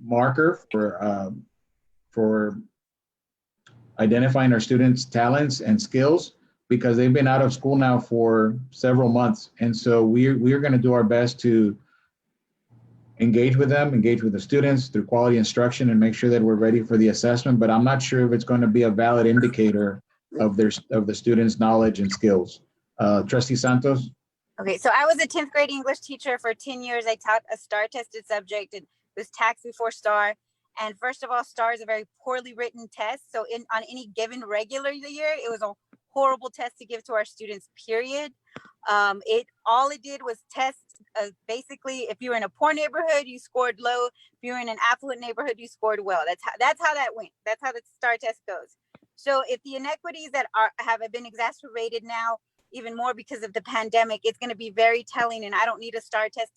marker for identifying our students' talents and skills, because they've been out of school now for several months. And so we're going to do our best to engage with them, engage with the students through quality instruction, and make sure that we're ready for the assessment. But I'm not sure if it's going to be a valid indicator of the students' knowledge and skills. Trustee Santos? Okay, so I was a 10th grade English teacher for 10 years. I taught a STAR tested subject. It was taxed before STAR. And first of all, STAR is a very poorly written test. So on any given regular year, it was a horrible test to give to our students, period. All it did was test, basically, if you were in a poor neighborhood, you scored low. If you were in an affluent neighborhood, you scored well. That's how that went. That's how the STAR test goes. So if the inequities that have been exacerbated now, even more because of the pandemic, it's going to be very telling. And I don't need a STAR test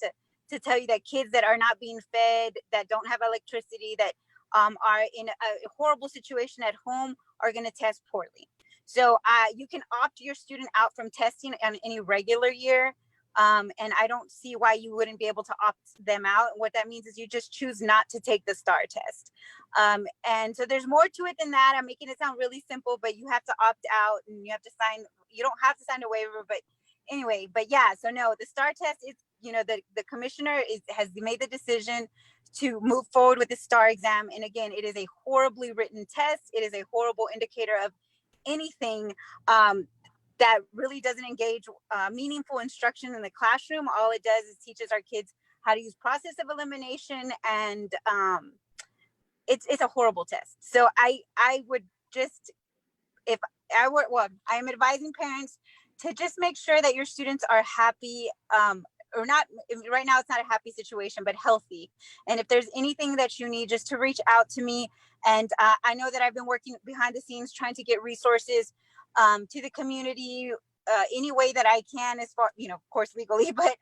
to tell you that kids that are not being fed, that don't have electricity, that are in a horrible situation at home are going to test poorly. So you can opt your student out from testing on any regular year. And I don't see why you wouldn't be able to opt them out. What that means is you just choose not to take the STAR test. And so there's more to it than that. I'm making it sound really simple, but you have to opt out and you have to sign. You don't have to sign a waiver, but anyway, but yeah, so no, the STAR test is, the commissioner has made the decision to move forward with the STAR exam. And again, it is a horribly written test. It is a horrible indicator of anything that really doesn't engage meaningful instruction in the classroom. All it does is teaches our kids how to use process of elimination, and it's a horrible test. So I would just, if I were, well, I am advising parents to just make sure that your students are happy, or not. Right now, it's not a happy situation, but healthy. And if there's anything that you need, just to reach out to me. And I know that I've been working behind the scenes trying to get resources to the community any way that I can, as far, of course, legally, but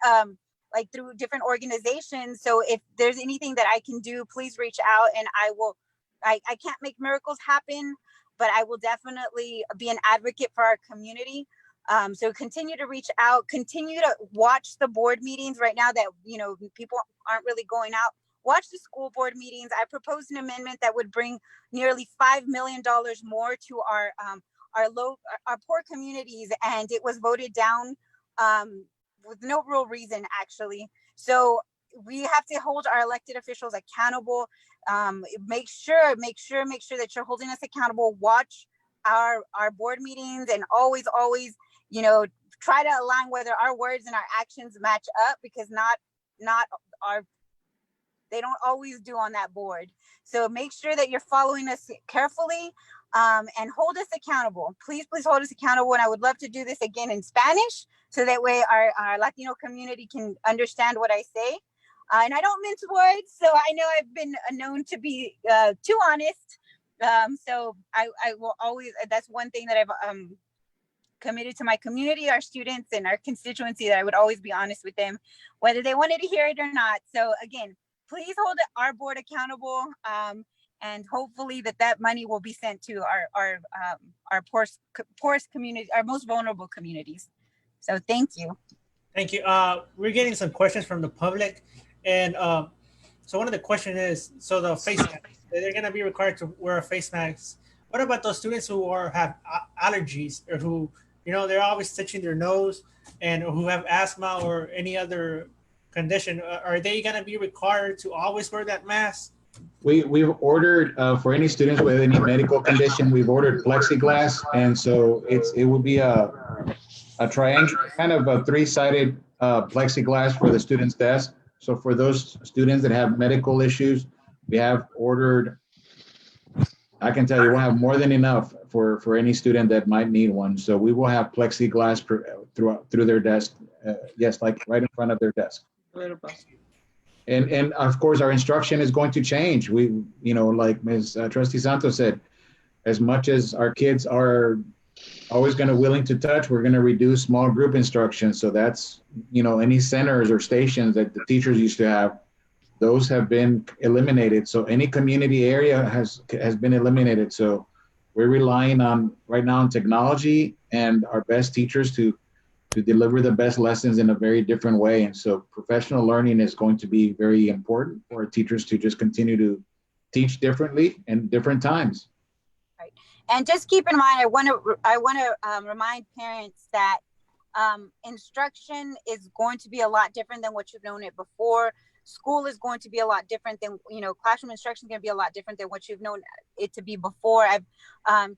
like through different organizations. So if there's anything that I can do, please reach out, and I will. I can't make miracles happen, but I will definitely be an advocate for our community. So continue to reach out, continue to watch the board meetings right now that, people aren't really going out. Watch the school board meetings. I proposed an amendment that would bring nearly $5 million more to our poor communities, and it was voted down with no real reason, actually. So we have to hold our elected officials accountable. Make sure that you're holding us accountable. Watch our board meetings, and always, try to align whether our words and our actions match up, because they don't always do on that board. So make sure that you're following us carefully, and hold us accountable. Please hold us accountable. And I would love to do this again in Spanish, so that way our Latino community can understand what I say. And I don't mince words, so I know I've been known to be too honest. So I will always, that's one thing that committed to my community, our students, and our constituency, that I would always be honest with them, whether they wanted to hear it or not. So again, please hold our board accountable, and hopefully that money will be sent to our poorest community, our most vulnerable communities. So thank you. Thank you. We're getting some questions from the public, and so one of the questions is, so the face masks, they're going to be required to wear a face mask. What about those students who have allergies, or who, they're always touching their nose, and who have asthma or any other condition? Are they going to be required to always wear that mask? We've ordered for any students with any medical condition, we've ordered plexiglass, and so it would be a triangle, kind of a three-sided plexiglass for the student's desk. So for those students that have medical issues, we have ordered, I can tell you, we'll have more than enough for any student that might need one. So we will have plexiglass through their desk, yes, like right in front of their desk. And of course, our instruction is going to change. We, like Ms. Trustee Santos said, as much as our kids are always going to willing to touch, we're going to reduce small group instruction. So that's, any centers or stations that the teachers used to have, those have been eliminated. So any community area has been eliminated. So we're relying right now on technology and our best teachers to deliver the best lessons in a very different way. And so professional learning is going to be very important for our teachers to just continue to teach differently and different times. Right. And just keep in mind, I want to remind parents that instruction is going to be a lot different than what you've known it before. School is going to be a lot different than, classroom instruction is going to be a lot different than what you've known it to be before. As an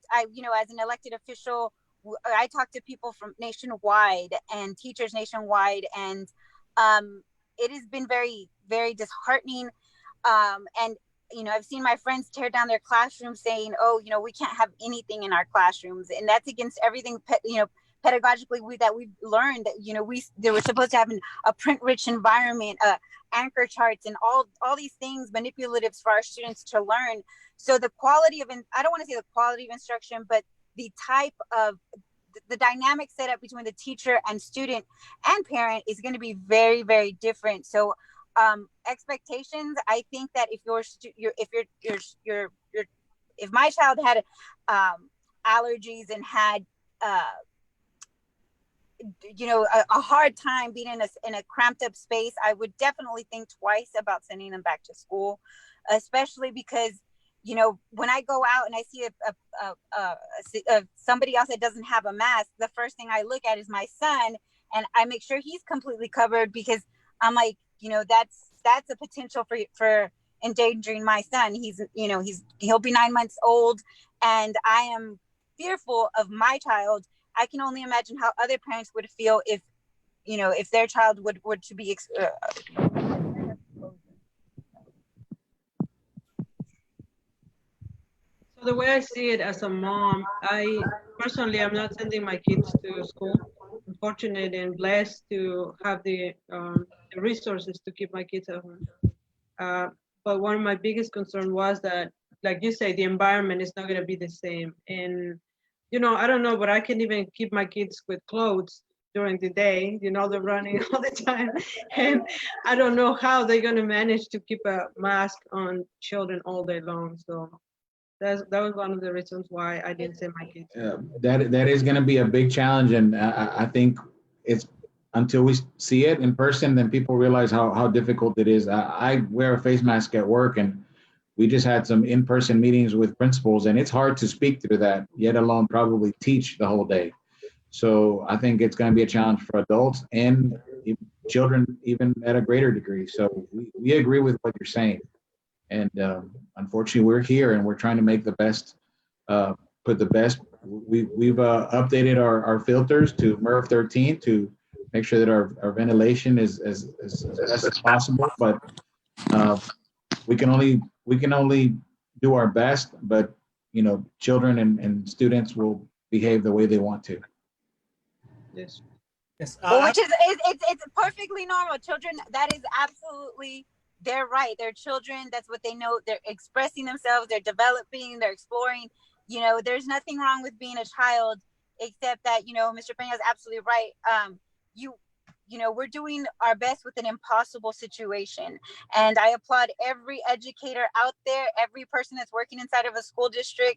elected official, I talk to people from nationwide and teachers nationwide, and it has been very, very disheartening. And, I've seen my friends tear down their classrooms saying, oh, we can't have anything in our classrooms. And that's against everything, pedagogically that we've learned, that, they were supposed to have a print-rich environment, anchor charts, and all these things, manipulatives for our students to learn. So the quality of, I don't want to say the quality of instruction, but the type of the dynamic setup between the teacher and student and parent is going to be very, very different. So expectations, I think that if if my child had allergies and had a hard time being in a cramped up space, I would definitely think twice about sending them back to school, especially because when I go out and I see somebody else that doesn't have a mask, the first thing I look at is my son, and I make sure he's completely covered, because I'm like, that's a potential for endangering my son. He'll be 9 months old, and I am fearful of my child. I can only imagine how other parents would feel if their child were to be The way I see it as a mom, I personally am not sending my kids to school. I'm fortunate and blessed to have the resources to keep my kids at home. But one of my biggest concerns was that, like you say, the environment is not going to be the same. And, I don't know, but I can even keep my kids with clothes during the day. They're running all the time. And I don't know how they're going to manage to keep a mask on children all day long. So that was one of the reasons why I didn't send my kids. That is going to be a big challenge, and I think it's until we see it in person, then people realize how difficult it is. I wear a face mask at work, and we just had some in-person meetings with principals, and it's hard to speak through that, yet alone probably teach the whole day. So I think it's going to be a challenge for adults and children, even at a greater degree. So we agree with what you're saying. And unfortunately, we're here and we're trying to make the best, put the best. We've updated our filters to MERV 13 to make sure that our ventilation is as best as possible. But we can only do our best. But children and students will behave the way they want to. Yes. Yes. Which is it's perfectly normal. Children, that is absolutely. They're right. They're children. That's what they know. They're expressing themselves. They're developing. They're exploring. There's nothing wrong with being a child except that, you know, Mr. Pena is absolutely right. You know, we're doing our best with an impossible situation. And I applaud every educator out there, every person that's working inside of a school district.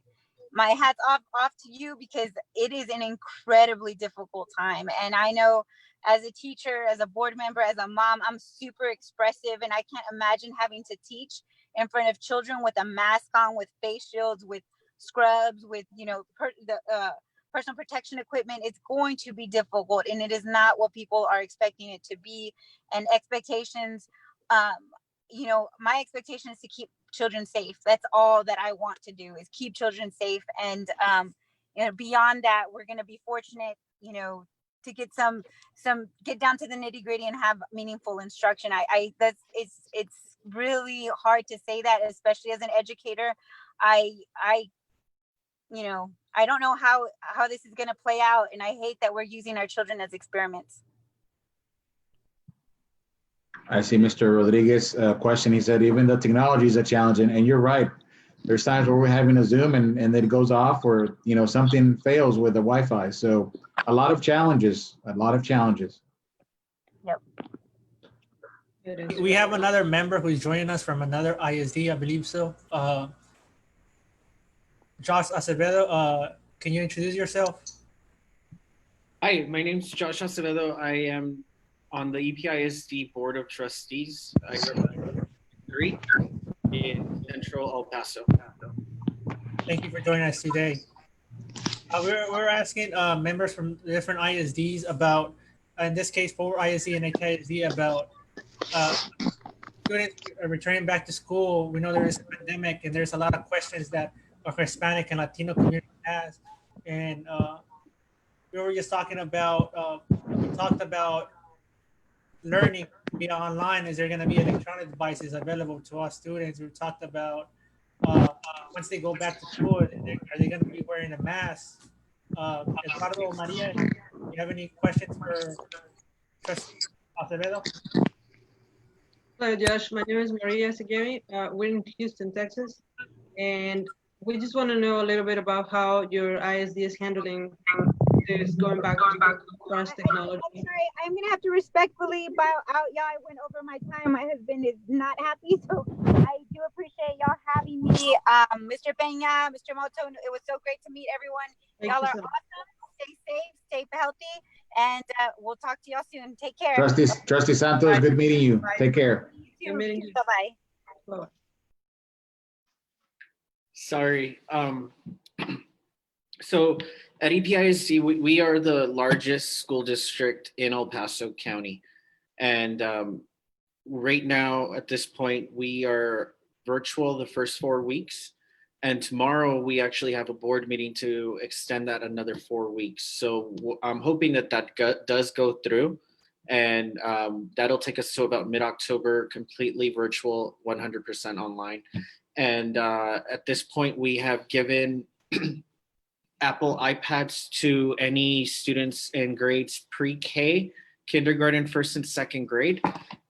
My hat's off to you, because it is an incredibly difficult time. And I know as a teacher, as a board member, as a mom, I'm super expressive, and I can't imagine having to teach in front of children with a mask on, with face shields, with scrubs, with, you know, personal protection equipment. It's going to be difficult, and it is not what people are expecting it to be. And expectations, you know, my expectation is to keep children safe. That's all that I want to do, is keep children safe. And you know, beyond that, we're going to be fortunate, you know, to get get down to the nitty gritty and have meaningful instruction. It's really hard to say that, especially as an educator. I you know, I don't know how this is going to play out, and I hate that we're using our children as experiments. I see Mr. Rodriguez question. He said, even the technology is a challenge, and you're right. There's times where we're having a Zoom and then it goes off, or, you know, something fails with the Wi-Fi. So a lot of challenges, Yep. We have another member who's joining us from another ISD, I believe so. Josh Acevedo, can you introduce yourself? Hi, my name's Josh Acevedo. I am on the EPISD Board of Trustees. I represent 3 in Central El Paso. Thank you for joining us today. We're asking members from different ISDs about, in this case, 4 ISD and HISD, about students returning back to school. We know there is a pandemic, and there's a lot of questions that our Hispanic and Latino community has. And we were just talking about, we talked about learning via online. Is there going to be electronic devices available to us students? We talked about once they go back to school, are they going to be wearing a mask? Eduardo, Maria, do you have any questions for Trustee Acevedo? Hello, Josh. My name is Maria Segueri. We're in Houston, Texas, and we just want to know a little bit about how your ISD is handling this going back to cross technology. I'm sorry, I'm gonna have to respectfully bow out, y'all. I went over my time. My husband is not happy, so I do appreciate y'all having me. Mr. Peña, Mr. Moto, it was so great to meet everyone. Y'all are awesome. Stay safe, stay healthy, and we'll talk to y'all soon. Take care. Trustee Santos, good meeting you. Take care. Bye-bye. Sorry. So at EPISD, we are the largest school district in El Paso County. And right now, at this point, we are virtual the first 4 weeks. And tomorrow, we actually have a board meeting to extend that another 4 weeks. So I'm hoping that does go through. And that'll take us to about mid-October, completely virtual, 100% online. And at this point, we have given Apple iPads to any students in grades pre-K, kindergarten, 1st and 2nd grade.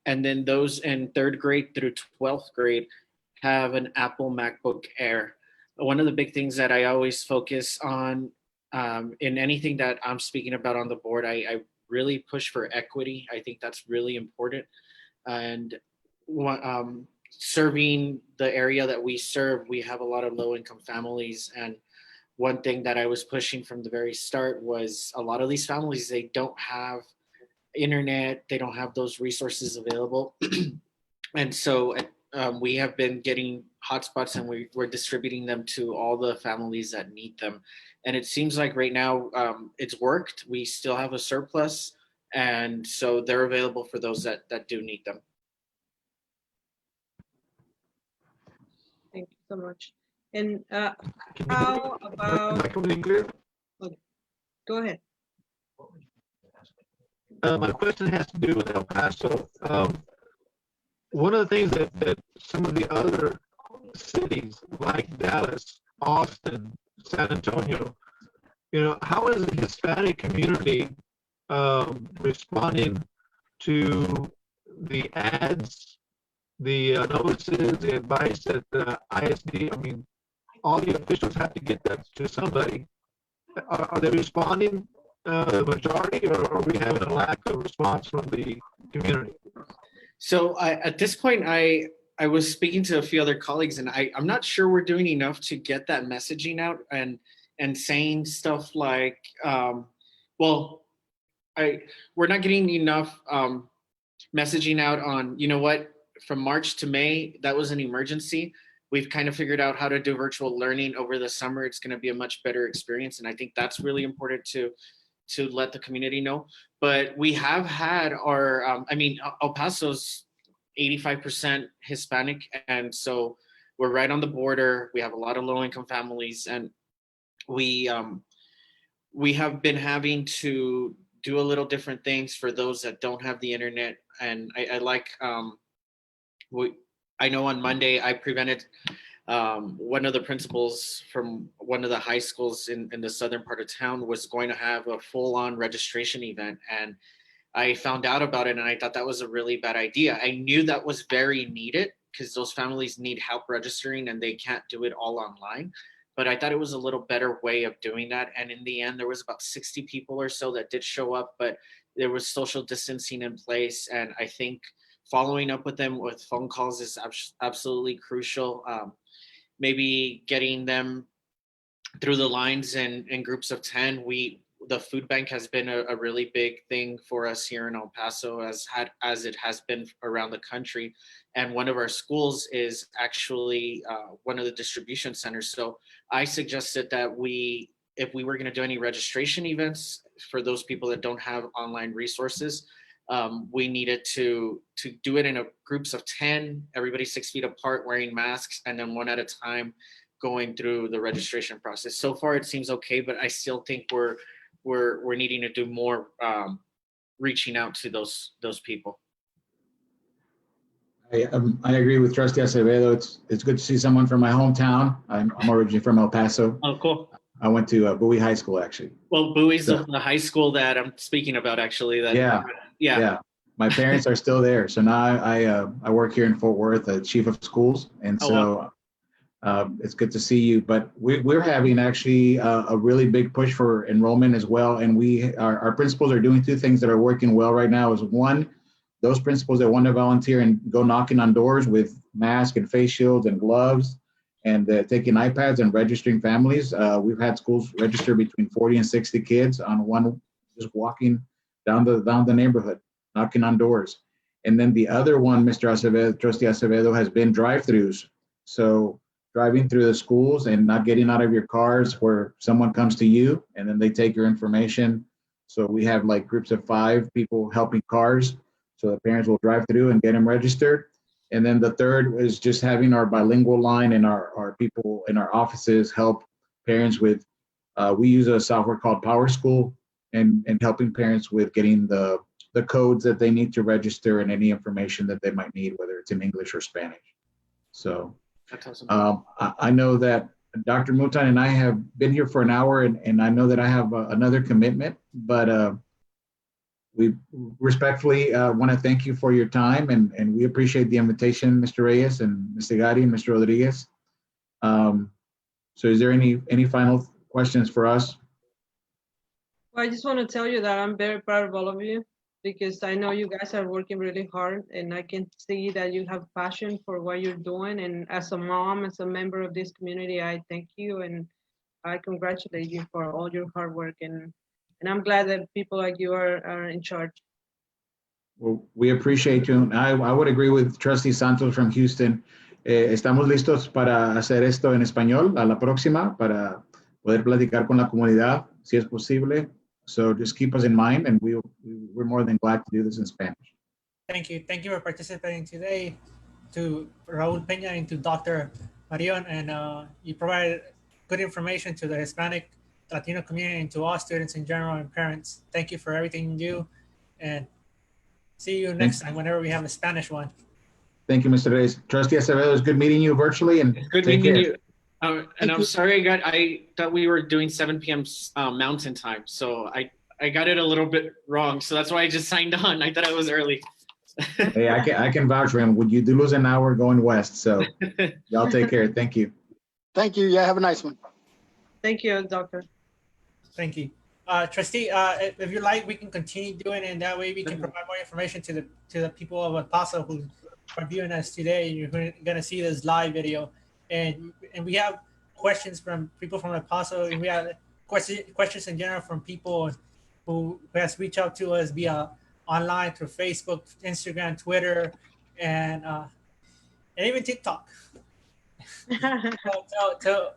And then those in 3rd grade through 12th grade have an Apple MacBook Air. One of the big things that I always focus on in anything that I'm speaking about on the board, I really push for equity. I think that's really important. And serving the area that we serve, we have a lot of low-income families. And one thing that I was pushing from the very start was a lot of these families, they don't have internet, they don't have those resources available. And so we have been getting hotspots, and we're distributing them to all the families that need them. And it seems like right now it's worked. We still have a surplus, and so they're available for those that do need them. Thank you so much. And how about? Okay. Go ahead. My question has to do with El Paso. One of the things that some of the other cities like Dallas, Austin, San Antonio, you know, how is the Hispanic community responding to the ads, the notices, the advice that the ISD, I mean, all the officials have to get that to somebody. Are they responding, the majority, or are we having a lack of response from the community? So at this point, I was speaking to a few other colleagues, and I'm not sure we're doing enough to get that messaging out and saying stuff like, well, we're not getting enough messaging out on, you know what, from March to May, that was an emergency. We've kind of figured out how to do virtual learning over the summer. It's going to be a much better experience, and I think that's really important to let the community know. But we have had our, El Paso's 85% Hispanic, and so we're right on the border. We have a lot of low-income families, and we have been having to do a little different things for those that don't have the internet. And I like, I know on Monday I prevented one of the principals from one of the high schools in the southern part of town was going to have a full-on registration event, and I found out about it, and I thought that was a really bad idea. I knew that was very needed because those families need help registering and they can't do it all online. But I thought it was a little better way of doing that. And in the end, there was about 60 people or so that did show up, but there was social distancing in place. And I think following up with them with phone calls is absolutely crucial. Maybe getting them through the lines in groups of 10. The food bank has been a really big thing for us here in El Paso, as it has been around the country. And one of our schools is actually one of the distribution centers. So I suggested that if we were going to do any registration events for those people that don't have online resources, we needed to do it in groups of 10, everybody 6 feet apart, wearing masks, and then one at a time going through the registration process. So far, it seems okay, but I still think we're needing to do more reaching out to those people. I agree with Trustee Acevedo. It's good to see someone from my hometown. I'm originally from El Paso. Oh, cool. I went to Bowie High School, actually. Well, Bowie's the high school that I'm speaking about, actually. Yeah. My parents are still there. So now I work here in Fort Worth, chief of schools. And so it's good to see you. But we're having actually a really big push for enrollment as well. And our principals are doing two things that are working well right now. Is one, those principals that want to volunteer and go knocking on doors with masks and face shields and gloves and taking iPads and registering families. We've had schools register between 40 and 60 kids on one, just walking down the neighborhood, knocking on doors. And then the other one, Mr. Acevedo, Trustee Acevedo, has been drive-throughs. So driving through the schools and not getting out of your cars where someone comes to you and then they take your information. So we have like groups of 5 people helping cars. So the parents will drive through and get them registered. And then the third is just having our bilingual line and our people in our offices help parents with, we use a software called Power School and helping parents with getting the codes that they need to register and any information that they might need, whether it's in English or Spanish. So that's awesome. I know that Dr. Mutan and I have been here for an hour, and I know that I have another commitment, but we respectfully want to thank you for your time, and we appreciate the invitation, Mr. Reyes and Mr. Gatti and Mr. Rodriguez. So is there any final questions for us? Well, I just want to tell you that I'm very proud of all of you, because I know you guys are working really hard, and I can see that you have passion for what you're doing. And as a mom, as a member of this community, I thank you and I congratulate you for all your hard work. And I'm glad that people like you are in charge. Well, we appreciate you. I would agree with Trustee Santos from Houston. Estamos listos para hacer esto en español a la próxima, para poder platicar con la comunidad, si es posible. So just keep us in mind, and we're more than glad to do this in Spanish. Thank you. Thank you for participating today, to Raul Peña and to Dr. Marion. And you provided good information to the Hispanic, Latino community, and to all students in general and parents. Thank you for everything you do. And see you next time whenever we have a Spanish one. Thank you, Mr. Reyes. Trustee Acevedo, it's good meeting you virtually. And good meeting you. And I'm sorry, I thought we were doing 7 p.m. Mountain time. So I got it a little bit wrong. So that's why I just signed on. I thought I was early. Hey, I can vouch for him. Would you do lose an hour going west? So y'all take care. Thank you. Thank you. Yeah, have a nice one. Thank you, doctor. Thank you. Trustee, if you like, we can continue doing it, and that way we can provide more information to the people of El Paso who are viewing us today. You're gonna see this live video, and we have questions from people from El Paso, and we have questions in general from people who has reached out to us via online through Facebook, Instagram, Twitter, and even TikTok. So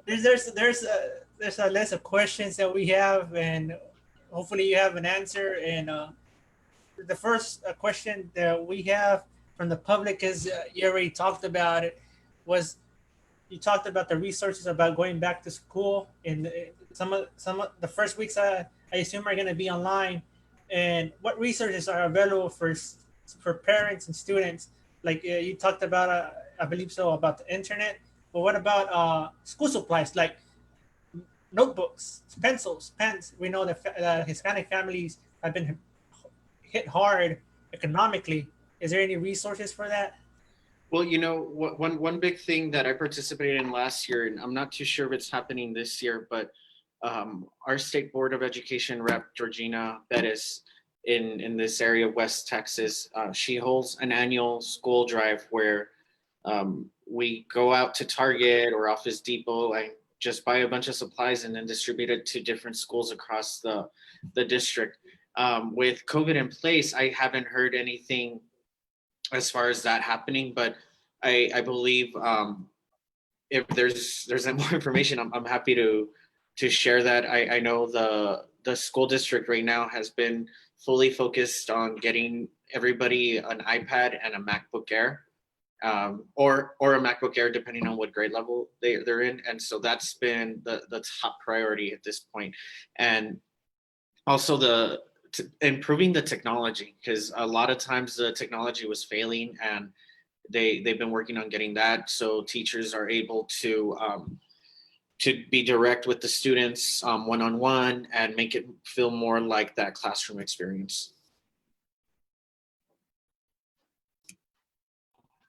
there's a list of questions that we have, and hopefully you have an answer. And the first question that we have from the public is you already talked about it. Was you talked about the resources about going back to school, and some of the first weeks I assume are going to be online. And what resources are available for parents and students? Like you talked about, I believe so, about the internet. But what about school supplies like notebooks, pencils, pens? We know that Hispanic families have been hit hard economically. Is there any resources for that? Well, you know, one big thing that I participated in last year, and I'm not too sure if it's happening this year, but our State Board of Education rep, Georgina Bettis, in this area of West Texas, she holds an annual school drive where we go out to Target or Office Depot and just buy a bunch of supplies and then distribute it to different schools across the district. With COVID in place, I haven't heard anything as far as that happening, but I believe if there's more information, I'm happy to share that. I know the school district right now has been fully focused on getting everybody an iPad and a MacBook Air, or a MacBook Air, depending on what grade level they're in. And so that's been the top priority at this point. And also improving the technology, because a lot of times the technology was failing, and they've been working on getting that so teachers are able to be direct with the students one-on-one and make it feel more like that classroom experience.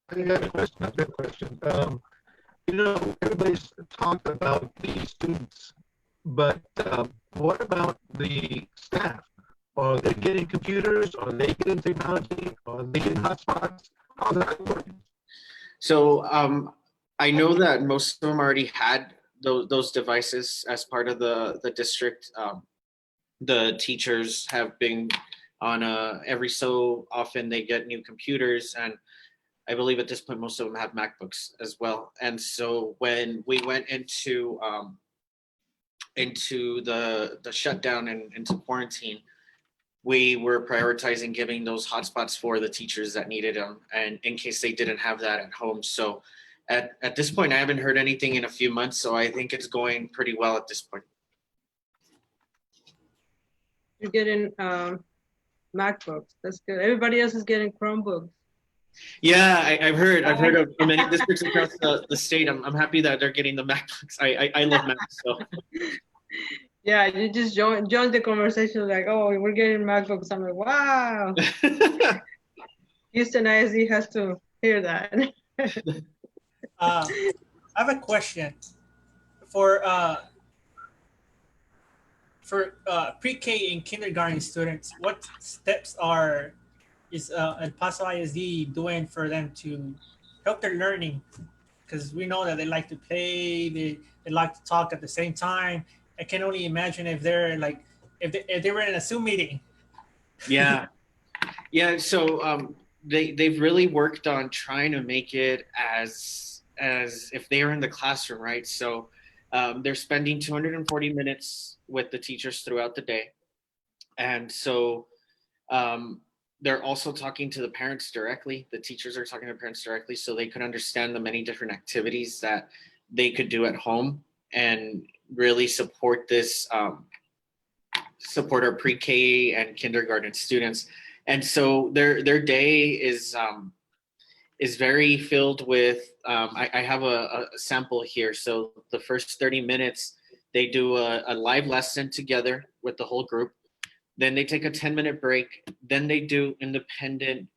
I have a question. I've got a question. You know, everybody's talked about the students, but what about the staff? Are they getting computers? Are they getting technology? Are they getting hotspots? How's that working? So I know that most of them already had those devices as part of the district. The teachers have been on every so often they get new computers, and I believe at this point most of them have MacBooks as well. And so when we went into the shutdown and into quarantine, we were prioritizing giving those hotspots for the teachers that needed them, and in case they didn't have that at home. So at this point, I haven't heard anything in a few months, so I think it's going pretty well at this point. You're getting MacBooks. That's good. Everybody else is getting Chromebooks. Yeah, I've heard of many districts across the state. I'm happy that they're getting the MacBooks. I love Macs, so. Yeah, you just join the conversation like, oh, we're getting MacBooks. I'm like, wow. Houston ISD has to hear that. I have a question for pre-K and kindergarten students. What steps is El Paso ISD doing for them to help their learning? Because we know that they like to play, they like to talk at the same time. I can only imagine if they're like if they were in a Zoom meeting. Yeah. So they've really worked on trying to make it as if they are in the classroom, right? So they're spending 240 minutes with the teachers throughout the day, and so they're also talking to the parents directly. The teachers are talking to parents directly, so they could understand the many different activities that they could do at home and really support support our pre-K and kindergarten students. And so their day is very filled with, I have a sample here. So the first 30 minutes, they do a live lesson together with the whole group. Then they take a 10-minute break. Then they do independent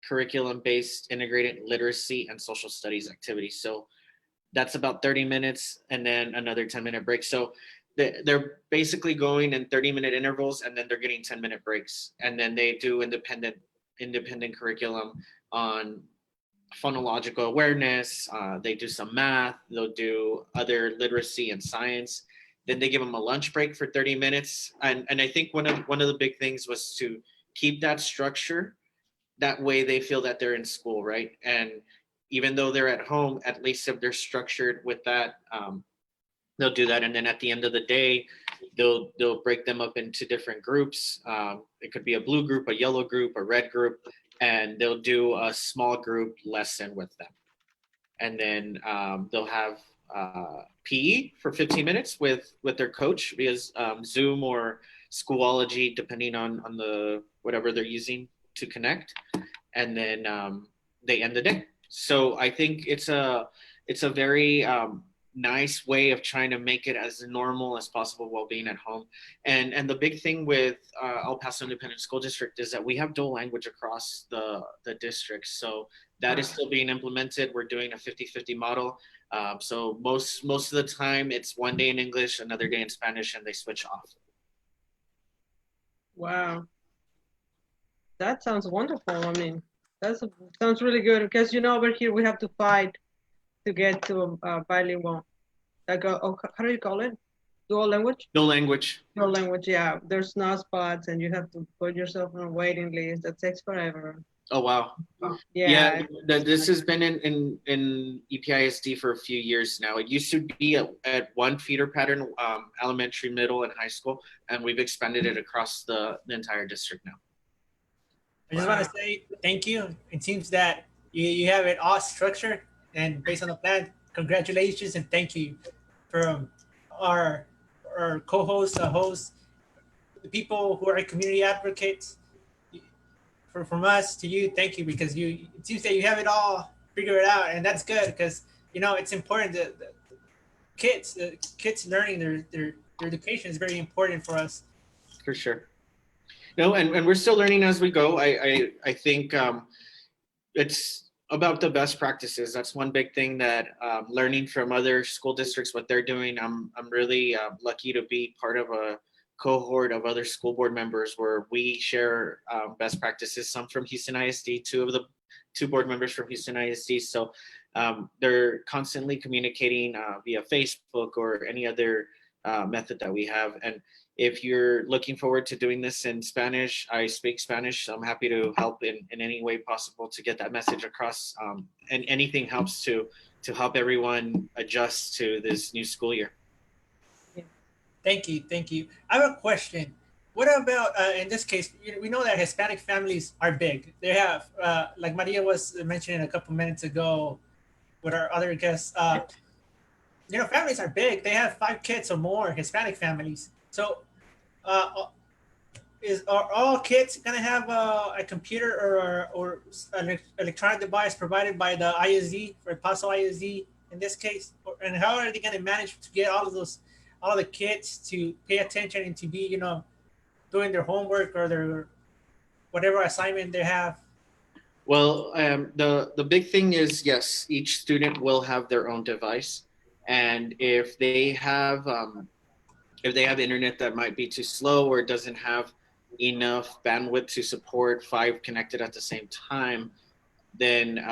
curriculum-based integrated literacy and social studies activities. So that's about 30 minutes, and then another 10-minute break. So they're basically going in 30-minute intervals, and then they're getting 10-minute breaks, and then they do independent curriculum on phonological awareness. They do some math. They'll do other literacy and science. Then they give them a lunch break for 30 minutes. And I think one of the big things was to keep that structure. That way they feel that they're in school, right? And even though they're at home, at least if they're structured with that, they'll do that. And then at the end of the day, they'll break them up into different groups. It could be a blue group, a yellow group, a red group, and they'll do a small group lesson with them. And then they'll have PE for 15 minutes with their coach via Zoom or Schoology, depending on the whatever they're using to connect. And then they end the day. So I think it's a very nice way of trying to make it as normal as possible while being at home. And the big thing with El Paso Independent School District is that we have dual language across the district. So that is still being implemented. We're doing a 50-50 model. So most of the time it's one day in English, another day in Spanish, and they switch off. Wow. That sounds wonderful. I mean, sounds really good, because over here we have to fight to get to a bilingual, like how do you call it? Dual language? Dual language. Dual language, yeah. There's no spots, and you have to put yourself on a waiting list. That takes forever. Oh wow. Yeah. This has been in EPISD for a few years now. It used to be at one feeder pattern, elementary, middle, and high school, and we've expanded it across the entire district now. I just want to say thank you. It seems that you have it all structured and based on the plan. Congratulations and thank you from our co-hosts, hosts, the people who are community advocates. From us to you, thank you, because it seems that you have it all figured out, and that's good because it's important that the kids learning their education is very important for us. For sure. No, and we're still learning as we go. I think it's about the best practices. That's one big thing that learning from other school districts, what they're doing. I'm really lucky to be part of a cohort of other school board members where we share best practices, some from Houston ISD, two board members from Houston ISD. So they're constantly communicating via Facebook or any other method that we have. And if you're looking forward to doing this in Spanish, I speak Spanish. So I'm happy to help in any way possible to get that message across. And anything helps to help everyone adjust to this new school year. Thank you. I have a question. What about in this case? We know that Hispanic families are big. They have, like Maria was mentioning a couple minutes ago, with our other guests. Families are big. They have 5 kids or more. Hispanic families. So, are all kids gonna have a computer or an electronic device provided by the ISD, for Paso ISD in this case? And how are they gonna manage to get all of the kids to pay attention and to be, doing their homework or their whatever assignment they have? Well, the big thing is, yes, each student will have their own device, and if they have internet that might be too slow or doesn't have enough bandwidth to support 5 connected at the same time, then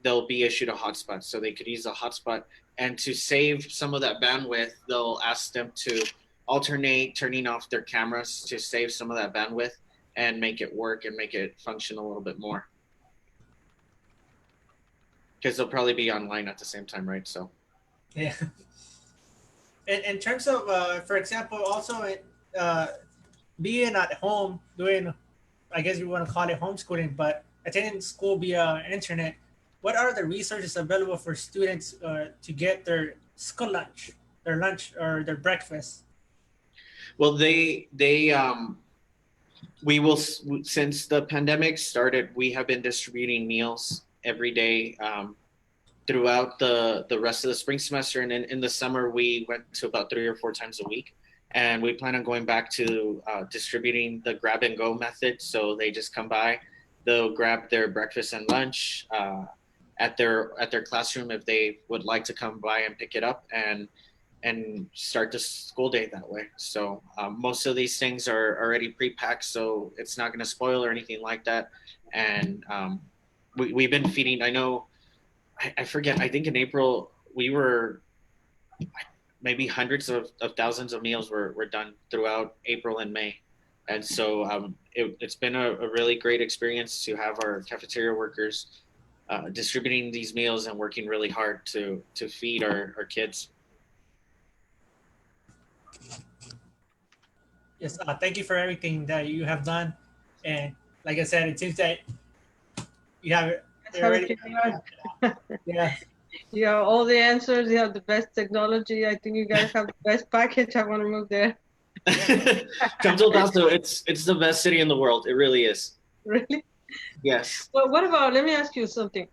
they'll be issued a hotspot. So they could use a hotspot. And to save some of that bandwidth, they'll ask them to alternate turning off their cameras to save some of that bandwidth and make it work and make it function a little bit more. Because they'll probably be online at the same time, right? So. Yeah. And in terms of, for example, also being at home doing, I guess you want to call it homeschooling, but attending school via internet, what are the resources available for students to get their school lunch, their lunch or their breakfast? Well, we will, since the pandemic started, we have been distributing meals every day throughout the rest of the spring semester. And in the summer, we went to about 3 or 4 times a week. And we plan on going back to distributing the grab and go method. So they just come by, they'll grab their breakfast and lunch at their classroom if they would like to come by and pick it up. And and start the school day that way. So most of these things are already pre-packed, so it's not going to spoil or anything like that. And we've been feeding. I know, I forget. I think in April we were maybe hundreds of thousands of meals were done throughout April and May. And so it's been a really great experience to have our cafeteria workers distributing these meals and working really hard to feed our kids. Yes, thank you for everything that you have done. And like I said, it seems that you have it Let's have a already. kick. Yeah. You have all the answers. You have the best technology. I think you guys have the best package. I want to move there. Come to El Paso. It's the best city in the world. It really is. Really? Yes. Well, what about, let me ask you something.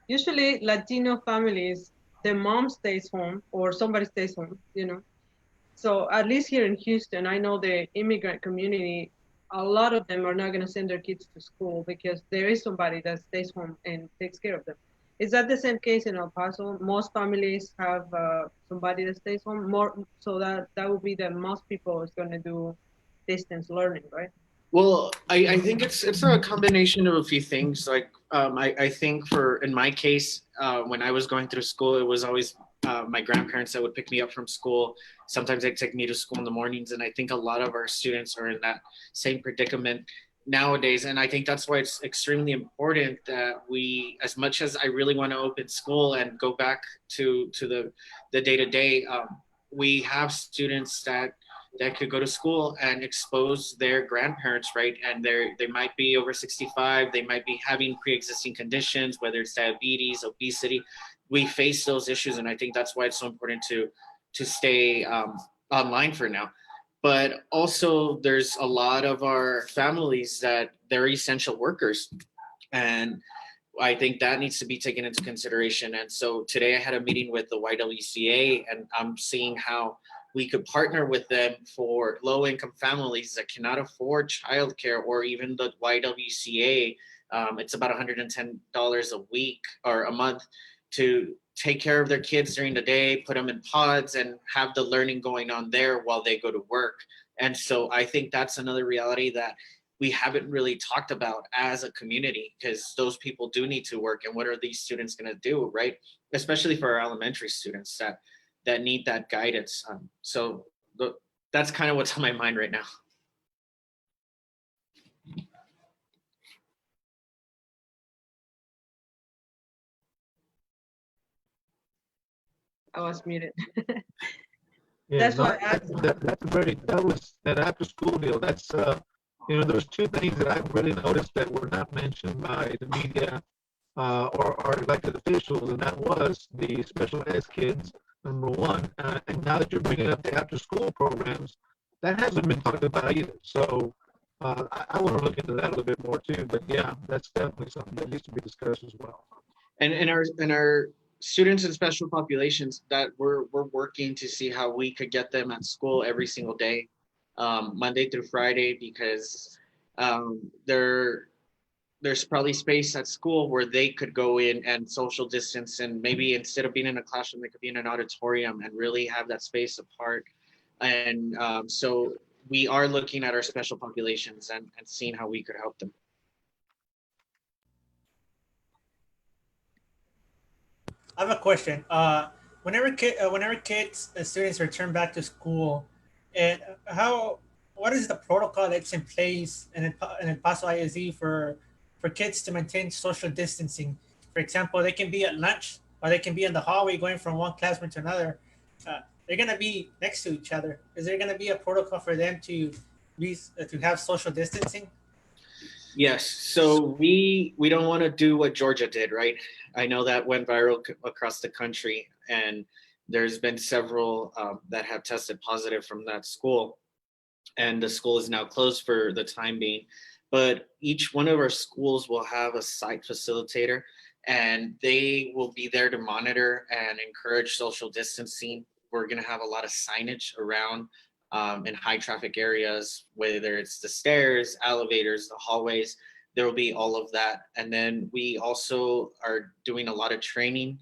Usually Latino families, their mom stays home or somebody stays home, you know. So at least here in Houston, I know the immigrant community, a lot of them are not going to send their kids to school because there is somebody that stays home and takes care of them. Is that the same case in El Paso? Most families have somebody that stays home more, so that would be that most people is going to do distance learning, right? Well, I think it's a combination of a few things. Like I think for in my case, when I was going through school, it was always my grandparents that would pick me up from school. Sometimes they'd take me to school in the mornings, and I think a lot of our students are in that same predicament nowadays. And I think that's why it's extremely important that we, as much as I really want to open school and go back to the day to day, we have students that could go to school and expose their grandparents, right? And they might be over 65, they might be having pre-existing conditions, whether it's diabetes, obesity. We face those issues, and I think that's why it's so important to stay online for now. But also, there's a lot of our families that they're essential workers, and I think that needs to be taken into consideration. And so today I had a meeting with the YWCA, and I'm seeing how we could partner with them for low income families that cannot afford childcare, or even the YWCA. It's about $110 a week or a month to take care of their kids during the day, put them in pods, and have the learning going on there while they go to work. And so I think that's another reality that we haven't really talked about as a community, because those people do need to work. And what are these students going to do, right? Especially for our elementary students that need that guidance. So that's kind of what's on my mind right now. I was muted. Yeah, That's no, why I, that was that after school deal. That's there's two things that I've really noticed that were not mentioned by the media or elected officials, and that was the special ed kids, number one. And now that you're bringing up the after school programs, that hasn't been talked about either. So I want to look into that a little bit more too. But yeah, that's definitely something that needs to be discussed as well. And in our students in special populations, that we're working to see how we could get them at school every single day, Monday through Friday, because there's probably space at school where they could go in and social distance, and maybe instead of being in a classroom, they could be in an auditorium and really have that space apart. And so we are looking at our special populations and seeing how we could help them. I have a question. Whenever kids, students return back to school, and what is the protocol that's in place in El Paso ISD for kids to maintain social distancing? For example, they can be at lunch, or they can be in the hallway going from one classroom to another. They're gonna be next to each other. Is there gonna be a protocol for them to have social distancing? Yes. So we don't want to do what Georgia did, right? I know that went viral across the country, and there's been several that have tested positive from that school, and the school is now closed for the time being. But each one of our schools will have a site facilitator, and they will be there to monitor and encourage social distancing. We're going to have a lot of signage around in high traffic areas, whether it's the stairs, elevators, the hallways. There will be all of that. And then we also are doing a lot of training.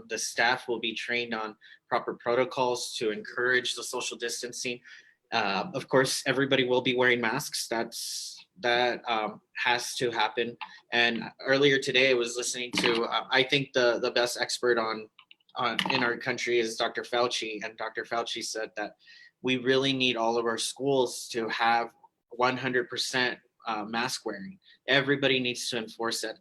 The staff will be trained on proper protocols to encourage the social distancing. Of course, everybody will be wearing masks. That has to happen. And earlier today, I was listening to, I think the best expert on in our country is Dr. Fauci, and Dr. Fauci said that we really need all of our schools to have 100% mask wearing. Everybody needs to enforce that.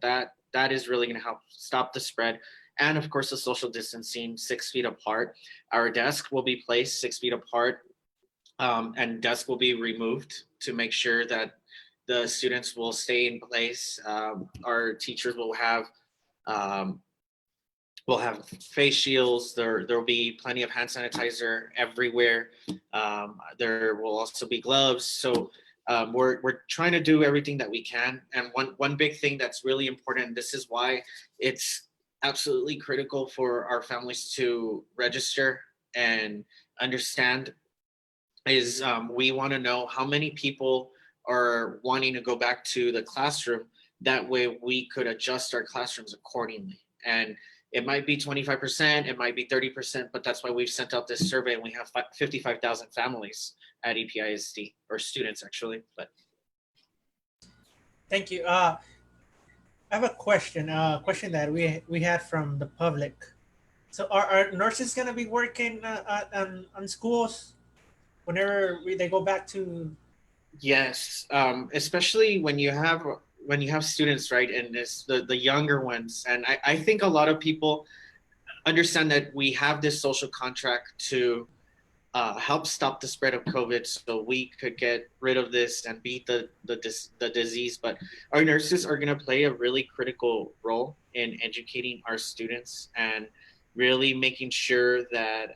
That is really going to help stop the spread. And of course, the social distancing, 6 feet apart. Our desk will be placed 6 feet apart, and desk will be removed to make sure that the students will stay in place. Our teachers will have face shields. There will be plenty of hand sanitizer everywhere. There will also be gloves. So we're trying to do everything that we can. And one big thing that's really important, this is why it's absolutely critical for our families to register and understand, is we want to know how many people are wanting to go back to the classroom. That way we could adjust our classrooms accordingly. And it might be 25%, it might be 30%, but that's why we've sent out this survey, and we have 55,000 families at EPISD, or students actually. But Thank you. I have a question that we had from the public. So are nurses going to be working on schools whenever they go back to? yes, especially when you have students, right, and this the younger ones. And I think a lot of people understand that we have this social contract to help stop the spread of COVID, so we could get rid of this and beat the disease. But our nurses are going to play a really critical role in educating our students and really making sure that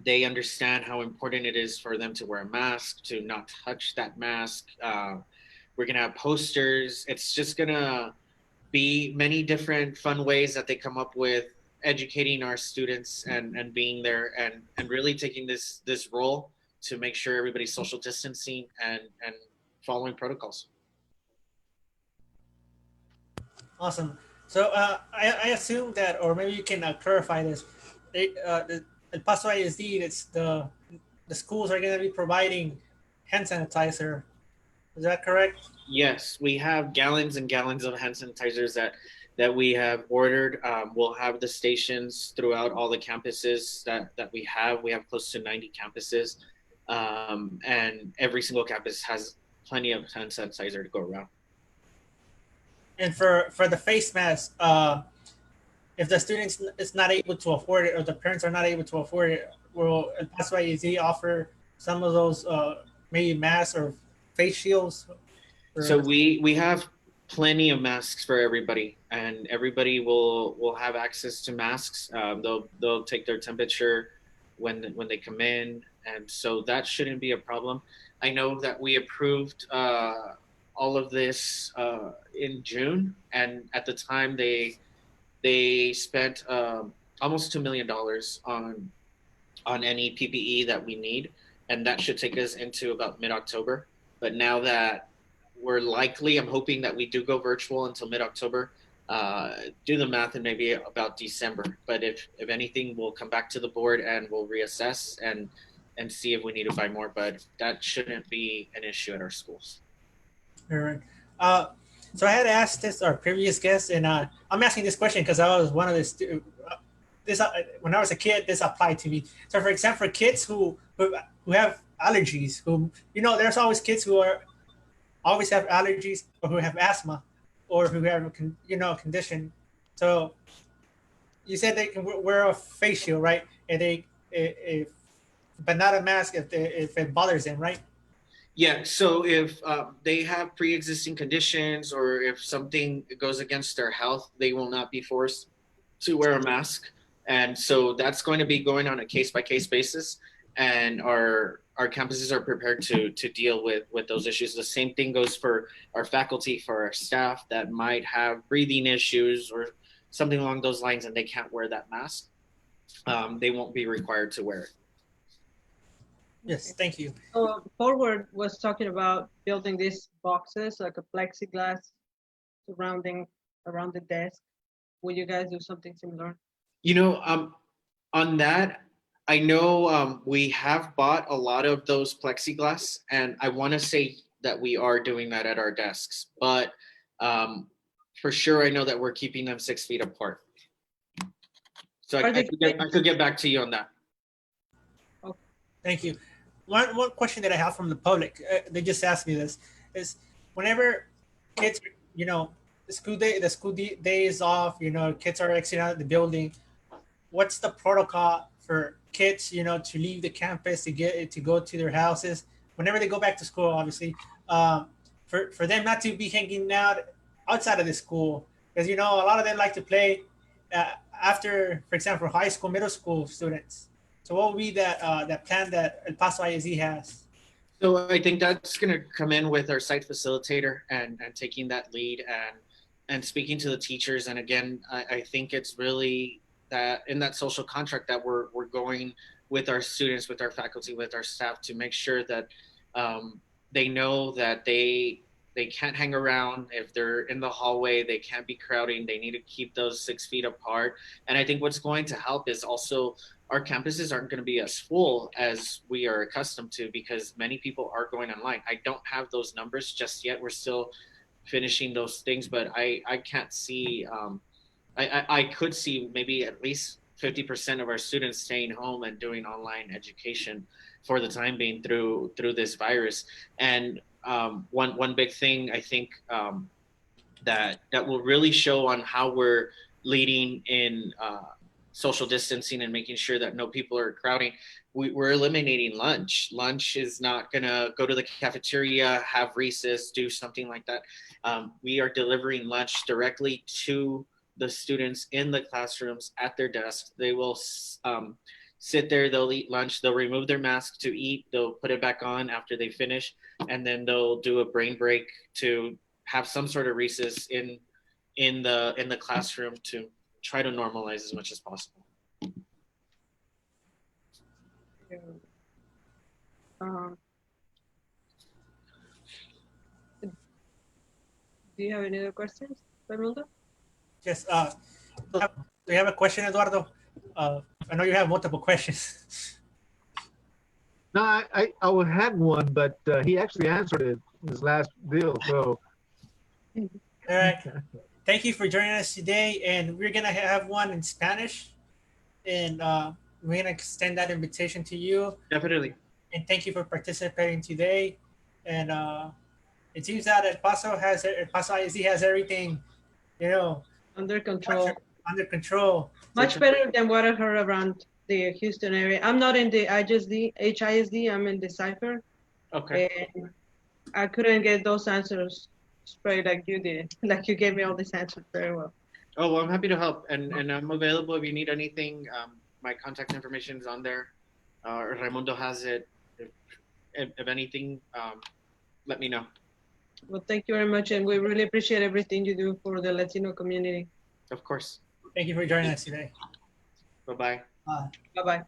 they understand how important it is for them to wear a mask, to not touch that mask. We're going to have posters. It's just going to be many different fun ways that they come up with, educating our students and being there and really taking this role to make sure everybody's social distancing and following protocols. Awesome. So I assume that, or maybe you can clarify this. The Paso ISD, it's the schools are going to be providing hand sanitizer. Is that correct? Yes, we have gallons and gallons of hand sanitizers that we have ordered. We'll have the stations throughout all the campuses that we have. We have close to 90 campuses, and every single campus has plenty of hand sanitizer to go around. And for the face mask, if the students is not able to afford it, or the parents are not able to afford it, will El Paso ISD offer some of those maybe masks or face shields? So we have plenty of masks for everybody, and everybody will have access to masks. They'll take their temperature when they come in, and so that shouldn't be a problem. I know that we approved all of this in June, and at the time they spent almost $2 million on any PPE that we need, and that should take us into about mid-October. But now that we're likely, I'm hoping that we do go virtual until mid-October. Do the math, and maybe about December. But if anything, we'll come back to the board and we'll reassess and see if we need to buy more. But that shouldn't be an issue at our schools. All right. So I had asked this our previous guest, and I'm asking this question because I was one of the when I was a kid, this applied to me. So, for example, for kids who have allergies, there's always kids who always have allergies, or who have asthma, or who have a condition. So you said they can wear a face shield, right? And but not a mask if it bothers them, right? Yeah, so if they have pre-existing conditions, or if something goes against their health, they will not be forced to wear a mask. And so that's going to be going on a case-by-case basis. And our campuses are prepared to deal with those issues. The same thing goes for our faculty, for our staff that might have breathing issues or something along those lines, and they can't wear that mask. They won't be required to wear it. Yes, thank you. So Forward was talking about building these boxes, like a plexiglass surrounding around the desk. Will you guys do something similar? On that, I know we have bought a lot of those plexiglass, and I want to say that we are doing that at our desks. But for sure, I know that we're keeping them 6 feet apart. So I could get back to you on that. Thank you. One question that I have from the public, they just asked me this, is whenever kids, the school day is off, kids are exiting out of the building, what's the protocol for kids, to leave the campus to go to their houses whenever they go back to school, obviously, for them not to be hanging out outside of the school, because a lot of them like to play after, for example, high school, middle school students. So what would be that plan that El Paso ISD has? So I think that's going to come in with our site facilitator and taking that lead and speaking to the teachers. And again, I think it's really that in that social contract that we're going with our students, with our faculty, with our staff to make sure that they know that they can't hang around. If they're in the hallway, they can't be crowding. They need to keep those 6 feet apart. And I think what's going to help is also our campuses aren't going to be as full as we are accustomed to because many people are going online. I don't have those numbers just yet. We're still finishing those things, but I can't see, I could see maybe at least 50% of our students staying home and doing online education for the time being through this virus. And one big thing I think that will really show on how we're leading in social distancing and making sure that no people are crowding. We're eliminating lunch. Lunch is not going to go to the cafeteria, have recess, do something like that. We are delivering lunch directly to the students in the classrooms at their desks. They will sit there, they'll eat lunch, they'll remove their mask to eat, they'll put it back on after they finish, and then they'll do a brain break to have some sort of recess in the classroom to try to normalize as much as possible. Do you have any other questions, Raimundo? Yes. Do you have a question, Eduardo? I know you have multiple questions. No, I had one, but he actually answered it in his last deal. So, all right. Thank you for joining us today, and we're gonna have one in Spanish, and we're gonna extend that invitation to you. Definitely. And thank you for participating today. And it seems that El Paso ISD has everything, Under control. Under control. Much better than what I heard around the Houston area. I'm not in the HISD, I'm in the Cypher. Okay. And I couldn't get those answers straight like you did. Like you gave me all these answers very well. Oh, well, I'm happy to help. And I'm available if you need anything. My contact information is on there. Raimundo has it. If anything, let me know. Well, thank you very much. And we really appreciate everything you do for the Latino community. Of course. Thank you for joining us today. Bye-bye. Bye. Bye-bye.